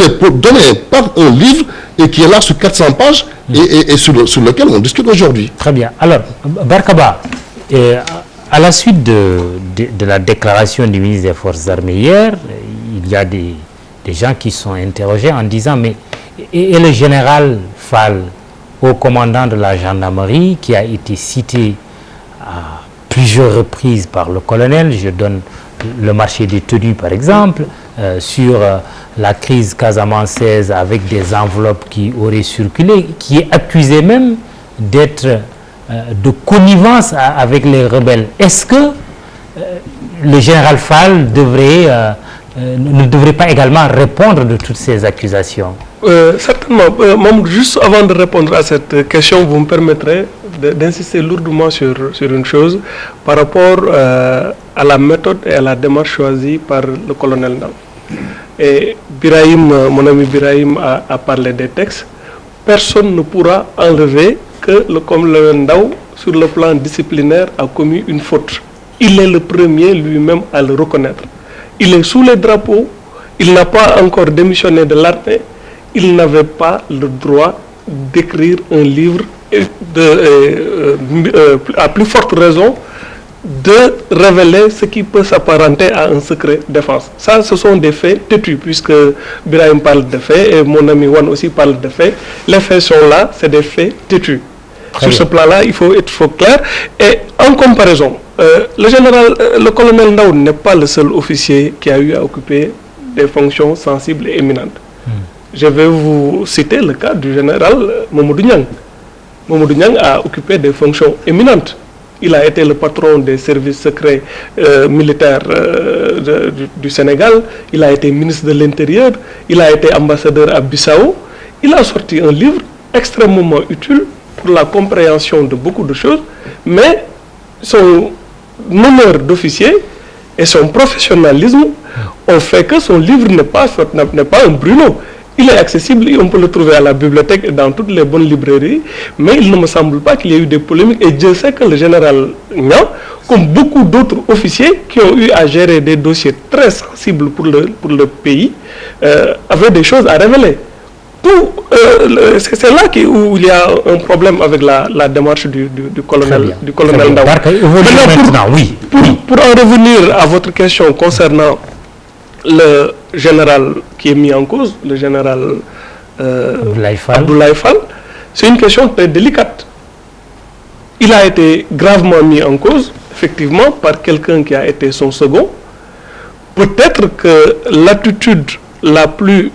S3: est donnée par un livre et qui est là sur 400 pages et sur lequel on discute aujourd'hui.
S1: Très bien. Alors, Barkaba, à la suite de la déclaration du ministre des Forces armées hier, il y a des gens qui sont interrogés en disant mais et le général Fall, haut commandant de la gendarmerie, qui a été cité à plusieurs reprises par le colonel, je donne le marché des tenues par exemple, sur la crise casamançaise avec des enveloppes qui auraient circulé, qui est accusé même d'être de connivence avec les rebelles. Est-ce que le général Fall ne devrait pas également répondre de toutes ces accusations?
S5: Certainement. Juste avant de répondre à cette question, vous me permettrez d'insister lourdement sur une chose par rapport à la méthode et à la démarche choisie par le colonel Ndao. Et mon ami Birahim a parlé des textes. Personne ne pourra enlever que le colonel Ndao, sur le plan disciplinaire, a commis une faute. Il est le premier lui-même à le reconnaître. Il est sous les drapeaux, il n'a pas encore démissionné de l'armée, il n'avait pas le droit d'écrire un livre à plus forte raison de révéler ce qui peut s'apparenter à un secret défense. Ça, ce sont des faits têtus, puisque Birahim parle de faits et mon ami Wan aussi parle de faits. Les faits sont là, c'est des faits têtus. Sur ce plan-là, il faut être clair. Et en comparaison, le colonel Ndao n'est pas le seul officier qui a eu à occuper des fonctions sensibles et éminentes. Je vais vous citer le cas du général Mamadou Niang. Mamadou Niang a occupé des fonctions éminentes. Il a été le patron des services secrets militaires du Sénégal. Il a été ministre de l'Intérieur. Il a été ambassadeur à Bissau. Il a sorti un livre extrêmement utile pour la compréhension de beaucoup de choses, mais son honneur d'officier et son professionnalisme ont fait que son livre n'est pas un Bruno. Il est accessible, on peut le trouver à la bibliothèque et dans toutes les bonnes librairies, mais il ne me semble pas qu'il y ait eu des polémiques. Et Dieu sait que le général Niang, comme beaucoup d'autres officiers qui ont eu à gérer des dossiers très sensibles pour le pays, avait des choses à révéler. C'est là où il y a un problème avec la démarche du colonel Ndao. Pour en revenir à votre question concernant le général qui est mis en cause, le général Abdoulaye Fall, c'est une question très délicate. Il a été gravement mis en cause, effectivement, par quelqu'un qui a été son second. Peut-être que l'attitude la plus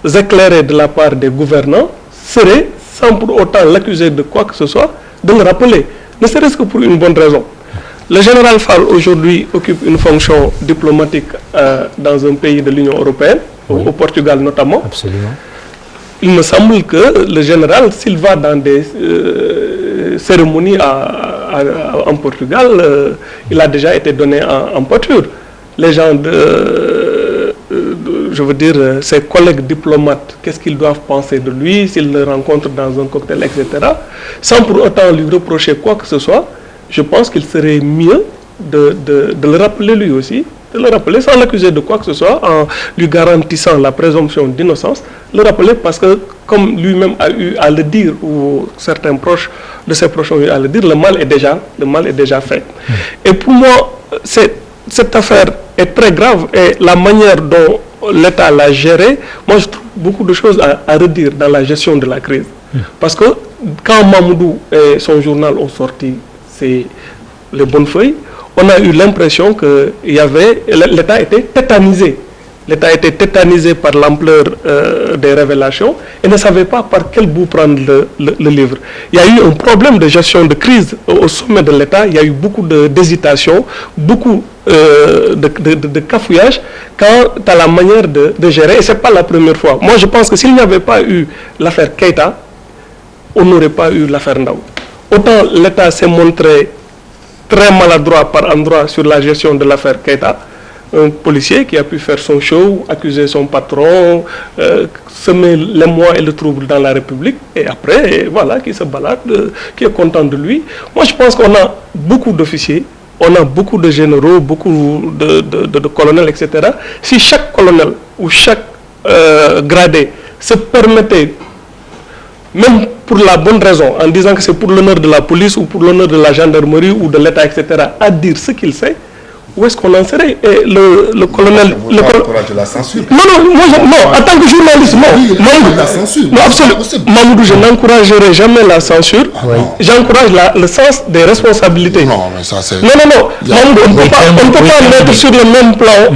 S5: éclairée de la part des gouvernants serait, sans pour autant l'accuser de quoi que ce soit, de le rappeler, ne serait-ce que pour une bonne raison. Le général Fall aujourd'hui occupe une fonction diplomatique dans un pays de l'Union européenne, au Portugal notamment.
S1: Absolument.
S5: Il me semble que le général, s'il va dans des cérémonies en Portugal, il a déjà été donné en pâture. Les gens je veux dire, ses collègues diplomates, qu'est-ce qu'ils doivent penser de lui, s'ils le rencontrent dans un cocktail, etc. Sans pour autant lui reprocher quoi que ce soit, je pense qu'il serait mieux de le rappeler lui aussi de le rappeler sans l'accuser de quoi que ce soit, en lui garantissant la présomption d'innocence, le rappeler parce que, comme lui-même a eu à le dire, ou certains proches de ses proches ont eu à le dire, le mal est déjà fait. Et pour moi, cette affaire est très grave et la manière dont l'État l'a gérée, moi je trouve beaucoup de choses à redire dans la gestion de la crise. Parce que quand Mamoudou et son journal ont sorti les bonnes feuilles, on a eu l'impression que l'État était tétanisé. L'État était tétanisé par l'ampleur des révélations et ne savait pas par quel bout prendre le livre. Il y a eu un problème de gestion de crise au sommet de l'État. Il y a eu beaucoup d'hésitation, beaucoup de cafouillage quant à la manière de gérer. Et ce n'est pas la première fois. Moi, je pense que s'il n'y avait pas eu l'affaire Keïta, on n'aurait pas eu l'affaire Ndao. Autant l'État s'est montré très maladroit par endroit sur la gestion de l'affaire Keïta, un policier qui a pu faire son show, accuser son patron, semer l'émoi et le trouble dans la République, et après, voilà, qui se balade, qui est content de lui. Moi, je pense qu'on a beaucoup d'officiers, on a beaucoup de généraux, beaucoup de colonels, etc. Si chaque colonel ou chaque gradé se permettait, même pour la bonne raison, en disant que c'est pour l'honneur de la police ou pour l'honneur de la gendarmerie ou de l'État, etc., à dire ce qu'il sait, où est-ce qu'on en serait? Et le colonel...
S3: de la censure.
S5: Non, en tant que journaliste, non, absolument. Mamoudou, je n'encouragerai jamais la censure. Oui. J'encourage le sens des responsabilités.
S3: Non, mais ça c'est...
S5: Non. Mamoudou, on ne peut pas mettre sur le même plan,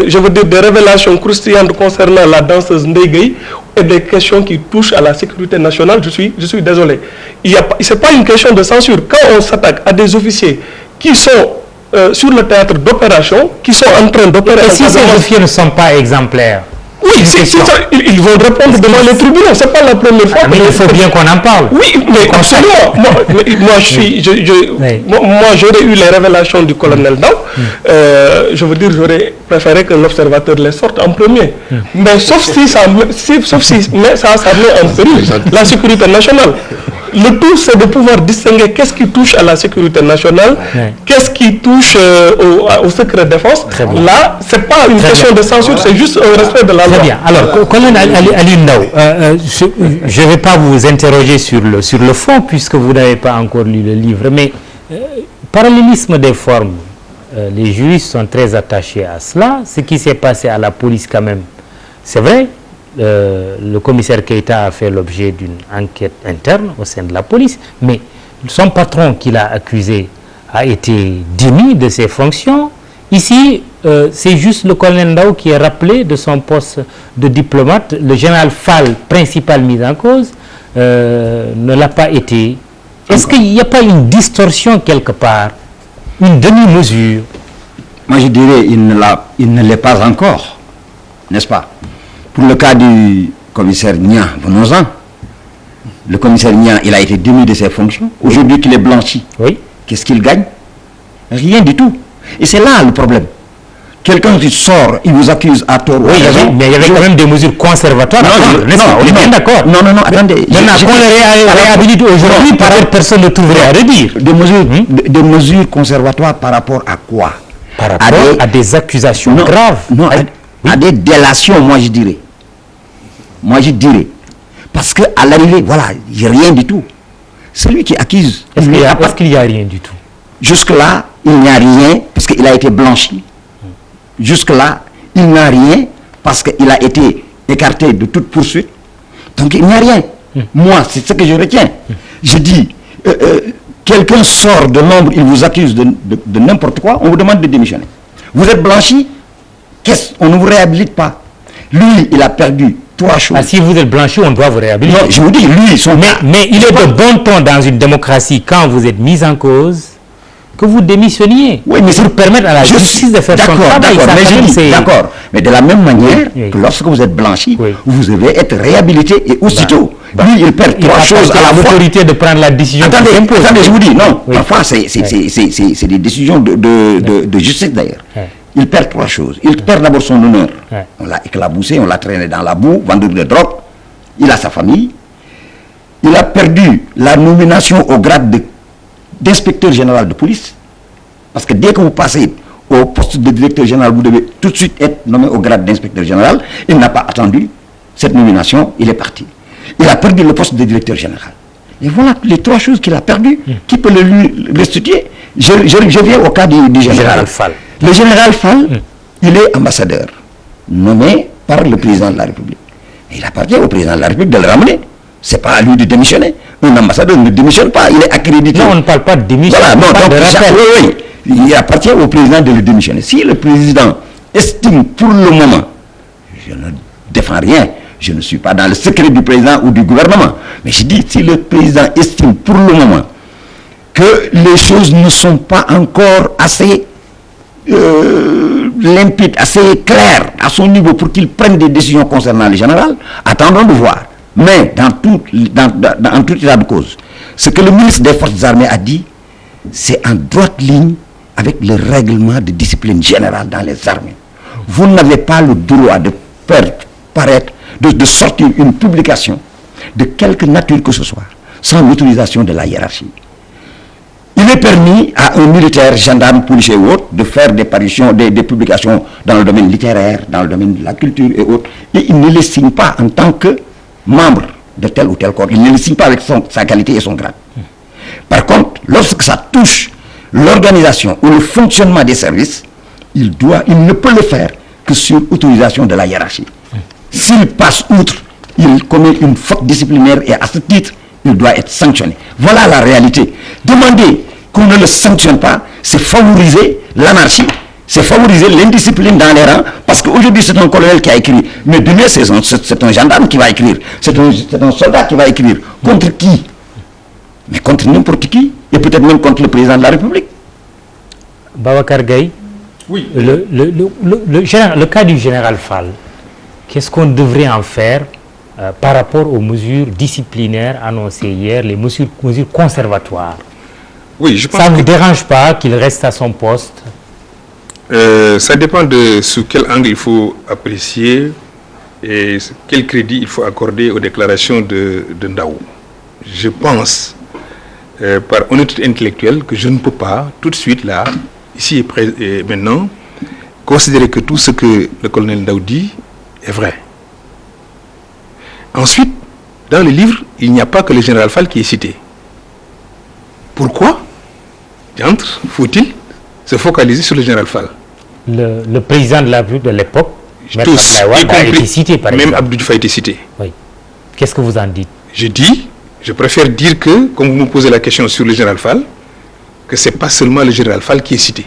S5: je veux dire, des révélations croustillantes concernant la danseuse Ndeye et des questions qui touchent à la sécurité nationale. Je suis désolé. Ce n'est pas une question de censure. Quand on s'attaque à des officiers qui sont sur le théâtre d'opération, qui sont en train d'opérer...
S1: Et si ces officiers ne sont pas exemplaires?
S5: Oui, ils vont répondre devant les tribunaux. Ce n'est pas la première fois.
S1: Mais il faut bien qu'on en parle.
S5: Oui, mais absolument. Moi, j'aurais eu les révélations du colonel Ndao. Je veux dire, j'aurais préféré que l'observateur les sorte en premier. Mais sauf si ça met en péril la sécurité nationale. Le tout, c'est de pouvoir distinguer qu'est-ce qui touche à la sécurité nationale, qu'est-ce qui touche au secret défense. Là, ce n'est pas une question de censure, c'est juste un respect de la loi.
S1: Très bien. Alors, colonel Ali Ndao, je ne vais pas vous interroger sur le fond, puisque vous n'avez pas encore lu le livre, mais parallélisme des formes, les juristes sont très attachés à cela. Ce qui s'est passé à la police quand même, c'est vrai. Le commissaire Keïta a fait l'objet d'une enquête interne au sein de la police, mais son patron qui l'a accusé a été démis de ses fonctions. Ici, c'est juste le colonel Ndao qui est rappelé de son poste de diplomate. Le général Fall, principal mis en cause, ne l'a pas été. Est-ce qu'il n'y a pas une distorsion quelque part, une demi-mesure?
S6: Moi, je dirais il ne l'est pas encore, n'est-ce pas? Pour le cas du commissaire Nia, venons-en. Le commissaire Nia, il a été démis de ses fonctions. Aujourd'hui qu'il est blanchi, qu'est-ce qu'il gagne? Rien du tout. Et c'est là le problème. Quelqu'un qui sort, il vous accuse à tort.
S1: Oui, mais il y avait quand même des mesures conservatoires. On est bien d'accord.
S6: Non, attendez.
S1: Maintenant, qu'on les réhabilite aujourd'hui, personne ne trouverait à redire.
S6: Des mesures conservatoires par rapport à quoi?
S1: Par rapport à des accusations graves.
S6: Non, à des délations, moi je dirais. Parce qu'à l'arrivée, voilà, il n'y a rien du tout. Celui qui accuse...
S1: Est-ce qu'il n'y a rien du tout?
S6: Jusque-là, il n'y a rien parce qu'il a été blanchi. Jusque-là, il n'y a rien parce qu'il a été écarté de toute poursuite. Donc il n'y a rien. Moi, c'est ce que je retiens. Je dis, quelqu'un sort de l'ombre, il vous accuse de n'importe quoi, on vous demande de démissionner. Vous êtes blanchi, on ne vous réhabilite pas. Lui, il a perdu 3 choses.
S1: Si vous êtes blanchi, on doit vous réhabiliter.
S6: Non, je vous dis, lui,
S1: mais il est de bon ton dans une démocratie, quand vous êtes mis en cause, que vous démissionniez.
S6: Oui, mais
S1: pour permettre à la justice de faire son travail.
S6: D'accord, mais de la même manière que lorsque vous êtes blanchi, vous devez être réhabilité et aussitôt. Lui, il perd 3 choses à la fois.
S1: L'autorité de prendre la décision.
S6: Attendez, je vous dis, non. Parfois, c'est des décisions de justice d'ailleurs. Il perd 3 choses. Il perd d'abord son honneur. On l'a éclaboussé, on l'a traîné dans la boue, vendeur de drogue. Il a sa famille. Il a perdu la nomination au grade d'inspecteur général de police. Parce que dès que vous passez au poste de directeur général, vous devez tout de suite être nommé au grade d'inspecteur général. Il n'a pas attendu cette nomination, il est parti. Il a perdu le poste de directeur général. Et voilà les 3 choses qu'il a perdues. Qui peut le lui restituer? Je viens au cas du général
S1: Fall.
S6: Le général Fall, il est ambassadeur, nommé par le président de la République. Et il appartient au président de la République de le ramener. Ce n'est pas à lui de démissionner. Un ambassadeur ne démissionne pas, il est accrédité.
S1: Non, on ne parle pas de démission,
S6: voilà,
S1: on parle de rappel.
S6: Oui, il appartient au président de le démissionner. Si le président estime pour le moment, je ne défends rien, je ne suis pas dans le secret du président ou du gouvernement, mais je dis, si le président estime pour le moment que les choses ne sont pas encore assez limpides, assez claires à son niveau pour qu'il prenne des décisions concernant le général, attendons de voir. Mais dans tout état de cause, ce que le ministre des Forces armées a dit, c'est en droite ligne avec le règlement de discipline générale dans les armées. Vous n'avez pas le droit de faire paraître, de sortir une publication de quelque nature que ce soit, sans l'autorisation de la hiérarchie. Il est permis à un militaire, gendarme, policier ou autre de faire des parutions, des publications dans le domaine littéraire, dans le domaine de la culture et autres, et il ne les signe pas en tant que membre de tel ou tel corps. Il ne les signe pas avec sa qualité et son grade. Par contre, lorsque ça touche l'organisation ou le fonctionnement des services, il ne peut le faire que sur autorisation de la hiérarchie. S'il passe outre, il commet une faute disciplinaire et à ce titre, il doit être sanctionné. Voilà la réalité. Demander qu'on ne le sanctionne pas, c'est favoriser l'anarchie, c'est favoriser l'indiscipline dans les rangs, parce qu'aujourd'hui c'est un colonel qui a écrit, mais demain c'est un gendarme qui va écrire, c'est un soldat qui va écrire. Contre qui? Mais contre n'importe qui, et peut-être même contre le président de la République.
S1: Babacar Gaye,
S2: Oui.
S1: Le cas du général Fall, qu'est-ce qu'on devrait en faire par rapport aux mesures disciplinaires annoncées hier, les mesures conservatoires?
S2: Oui, je pense
S1: Ça ne
S2: que
S1: vous dérange pas qu'il reste à son poste?
S2: ça dépend de sous quel angle il faut apprécier et quel crédit il faut accorder aux déclarations de Ndao. Je pense, par honnêteté intellectuelle, que je ne peux pas tout de suite là, ici et maintenant, considérer que tout ce que le colonel Ndao dit est vrai. Ensuite, dans le livre, il n'y a pas que le général Fall qui est cité. Pourquoi, diantre, faut-il se focaliser sur le général Fall?
S1: Le président de la République de l'époque, Maître
S2: Tous,
S1: Abdoulaye
S2: y
S1: Wade, a
S2: compris,
S1: été cité par
S2: même
S1: exemple.
S2: Abdou Diouf a été cité.
S1: Oui. Qu'est-ce que vous en dites?
S2: Je préfère dire que, comme vous me posez la question sur le général Fall, que ce n'est pas seulement le général Fall qui est cité.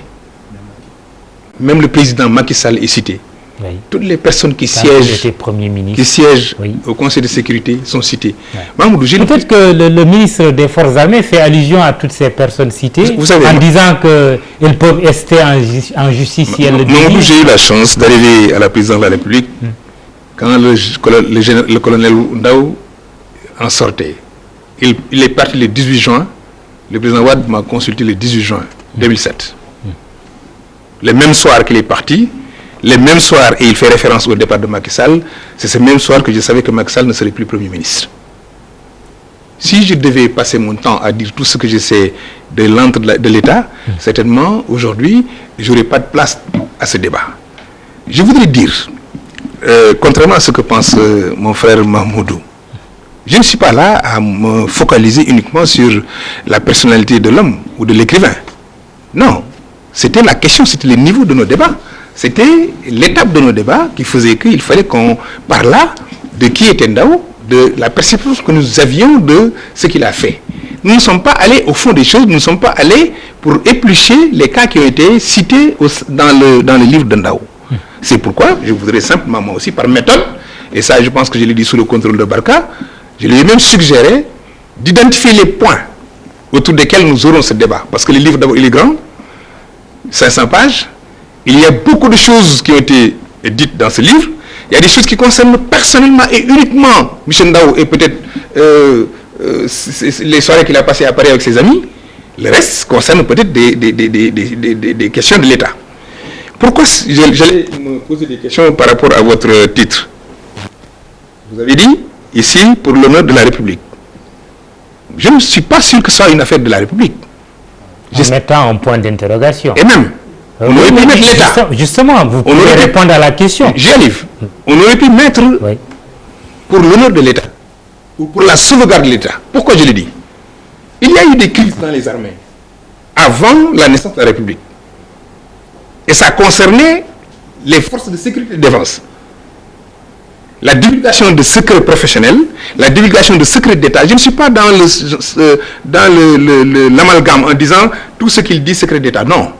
S2: Même le président Macky Sall est cité.
S1: Oui.
S2: Toutes les personnes qui
S1: Quand il était
S2: siègent
S1: Premier ministre.
S2: au Conseil de sécurité sont citées.
S1: Ouais.
S2: Mamoudou,
S1: Peut-être que le ministre des Forces armées fait allusion à toutes ces personnes citées
S2: Vous savez,
S1: en disant qu'elles peuvent rester en justice si elles le
S2: Mamoudou,
S1: désirent.
S2: j'ai eu la chance d'arriver à la présidence de la République quand le colonel Ndao en sortait. Il est parti le 18 juin. Le président Wade m'a consulté le 18 juin 2007. Le même soir qu'il est parti, le même soir, et il fait référence au départ de Macky Sall, c'est ce même soir que je savais que Macky Sall ne serait plus Premier ministre. Si je devais passer mon temps à dire tout ce que je sais de l'entre de l'État, certainement, aujourd'hui, je n'aurais pas de place à ce débat. Je voudrais dire, contrairement à ce que pense mon frère Mahmoudou, je ne suis pas là à me focaliser uniquement sur la personnalité de l'homme ou de l'écrivain. Non, c'était la question, c'était le niveau de nos débats. C'était l'étape de nos débats qui faisait qu'il fallait qu'on parlât de qui était Ndao, de la perception que nous avions de ce qu'il a fait. Nous ne sommes pas allés au fond des choses, nous ne sommes pas allés pour éplucher les cas qui ont été cités dans le livre de Ndao. C'est pourquoi je voudrais simplement, moi aussi, par méthode, et ça je pense que je l'ai dit sous le contrôle de Barca, je lui ai même suggéré d'identifier les points autour desquels nous aurons ce débat. Parce que le livre d'abord il est grand, 500 pages, il y a beaucoup de choses qui ont été dites dans ce livre. Il y a des choses qui concernent personnellement et uniquement Michel Ndao et peut-être les soirées qu'il a passées à Paris avec ses amis. Le reste concerne peut-être des questions de l'État. Pourquoi j'allais me poser des questions par rapport à votre titre? Vous avez dit, ici, pour l'honneur de la République. Je ne suis pas sûr que ce soit une affaire de la République.
S1: En mettant un point d'interrogation.
S2: Et même, on aurait pu mettre l'État.
S1: Justement, vous pouvez répondre à la question.
S2: J'y arrive. On aurait pu mettre pour l'honneur de l'État ou pour la sauvegarde de l'État. Pourquoi je le dis? Il y a eu des crises dans les armées avant la naissance de la République. Et ça concernait les forces de sécurité et de défense. La divulgation de secrets professionnels, la divulgation de secrets d'État. Je ne suis pas dans l'amalgame en disant tout ce qu'il dit secret d'État. Non.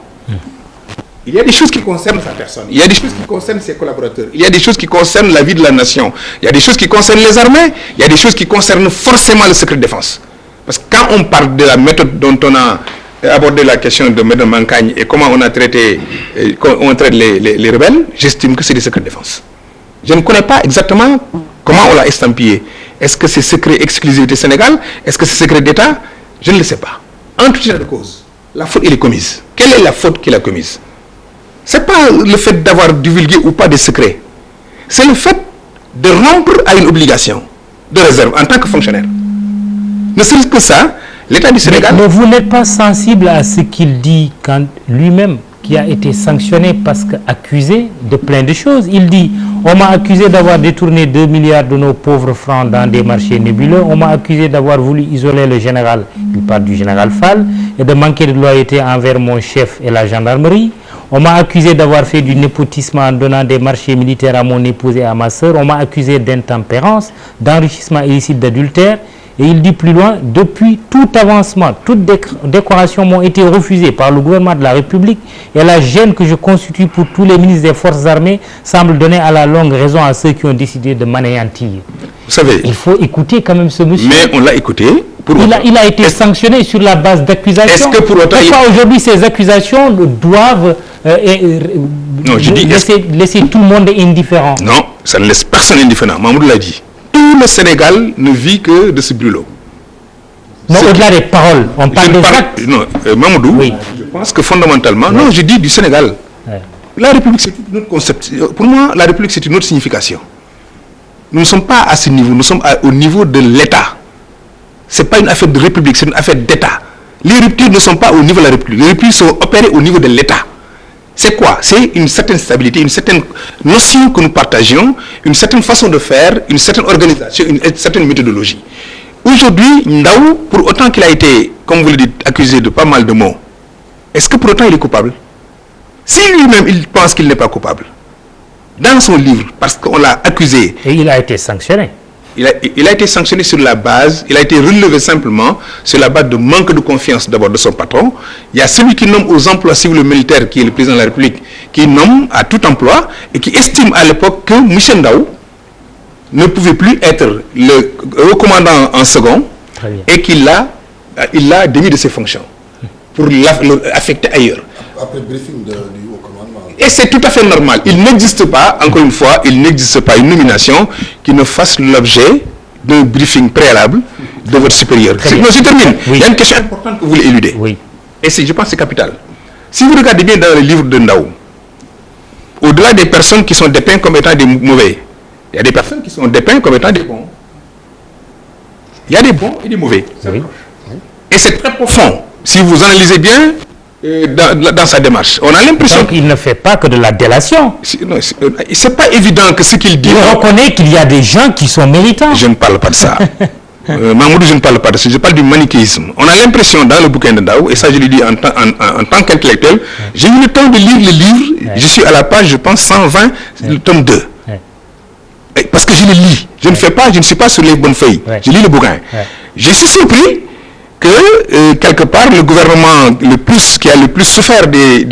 S2: Il y a des choses qui concernent sa personne. Il y a des choses qui concernent ses collaborateurs. Il y a des choses qui concernent la vie de la nation. Il y a des choses qui concernent les armées. Il y a des choses qui concernent forcément le secret de défense. Parce que quand on parle de la méthode dont on a abordé la question de Mme Mancagne et comment on a traité, on traite les rebelles, j'estime que c'est des secrets de défense. Je ne connais pas exactement comment on l'a estampillé. Est-ce que c'est secret exclusivité Sénégal? Est-ce que c'est secret d'État? Je ne le sais pas. En tout état de cause, la faute elle est commise. Quelle est la faute qu'il a commise? Ce n'est pas le fait d'avoir divulgué ou pas des secrets. C'est le fait de rompre à une obligation de réserve en tant que fonctionnaire. Ne serait-ce que ça, l'État du Sénégal...
S1: Mais vous n'êtes pas sensible à ce qu'il dit quand lui-même, qui a été sanctionné parce qu'accusé de plein de choses. Il dit, on m'a accusé d'avoir détourné 2 milliards de nos pauvres francs dans des marchés nébuleux. On m'a accusé d'avoir voulu isoler le général, il parle du général Fall, et de manquer de loyauté envers mon chef et la gendarmerie. On m'a accusé d'avoir fait du népotisme en donnant des marchés militaires à mon épouse et à ma sœur. On m'a accusé d'intempérance, d'enrichissement illicite, d'adultère. Et il dit plus loin, depuis tout avancement, toute décoration m'ont été refusées par le gouvernement de la République et la gêne que je constitue pour tous les ministres des forces armées semble donner à la longue raison à ceux qui ont décidé de m'anéantir.
S2: Vous savez,
S1: il faut écouter quand même ce monsieur.
S2: Mais on l'a écouté.
S1: Il a été sanctionné sur la base d'accusations.
S2: Est-ce que pour autant...
S1: Pourquoi aujourd'hui ces accusations doivent laisser tout le monde indifférent?
S2: Non, ça ne laisse personne indifférent. Mamoudou l'a dit. Tout le Sénégal ne vit que de ce brûlot.
S1: Non, au-delà des paroles, on parle des actes.
S2: Non, Mamoudou, oui. Je pense que fondamentalement, non, je dis du Sénégal. Ouais. La République, c'est une autre concept. Pour moi, la République, c'est une autre signification. Nous ne sommes pas à ce niveau, nous sommes au niveau de l'État. Ce n'est pas une affaire de République, c'est une affaire d'État. Les ruptures ne sont pas au niveau de la République, les ruptures sont opérées au niveau de l'État. C'est quoi? C'est une certaine stabilité, une certaine notion que nous partageons, une certaine façon de faire, une certaine organisation, une certaine méthodologie. Aujourd'hui, Ndaou, pour autant qu'il a été, comme vous le dites, accusé de pas mal de mots, est-ce que pour autant il est coupable? Si lui-même il pense qu'il n'est pas coupable, dans son livre, parce qu'on l'a accusé...
S1: Et il a été sanctionné.
S2: Il a été sanctionné sur la base, il a été relevé simplement sur la base de manque de confiance d'abord de son patron. Il y a celui qui nomme aux emplois civils militaires, qui est le président de la République, qui nomme à tout emploi et qui estime à l'époque que Michel Ndaou ne pouvait plus être le commandant en second et qu'il l'a démis de ses fonctions pour l'affecter ailleurs.
S3: Après le briefing du haut commandement.
S2: Et c'est tout à fait normal. Il n'existe pas, encore une fois, il n'existe pas une nomination qui ne fasse l'objet d'un briefing préalable de votre supérieur. Non, je termine. Oui. Il y a une question importante que vous voulez éluder.
S1: Oui.
S2: Et je pense que c'est capital. Si vous regardez bien dans le livre de Ndaou, au-delà des personnes qui sont dépeintes comme étant des mauvais, il y a des personnes qui sont dépeintes comme étant des bons. Il y a des bons et des mauvais.
S1: Oui.
S2: Et c'est très profond. Si vous analysez bien dans sa démarche, on a l'impression...
S1: Donc il ne fait pas que de la délation.
S2: C'est pas évident que ce qu'il dit...
S1: Il reconnaît qu'il y a des gens qui sont méritants.
S2: Je ne parle pas de ça. Mamoudou, je ne parle pas de ça. Je parle du manichéisme. On a l'impression dans le bouquin de Ndaou, et ça je le dis en tant qu'intellectuel, j'ai eu le temps de lire le livre, je suis à la page, je pense, 120, le tome 2. Parce que je le lis. Je ne suis pas sur les bonnes feuilles. Je lis le bouquin. Je suis surpris que quelque part le gouvernement qui a le plus souffert des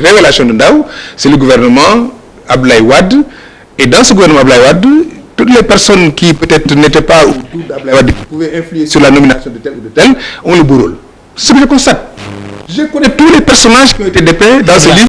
S2: révélations de Ndaou, c'est le gouvernement Abdoulaye Wade. Et dans ce gouvernement Abdoulaye Wade, toutes les personnes qui peut-être n'étaient pas autour d'Abdoulaye Wade, qui pouvaient influer sur la nomination de tel ou de tel, ont le beau rôle. C'est ce que je constate. Je connais tous les personnages qui ont été dépeints dans ce livre.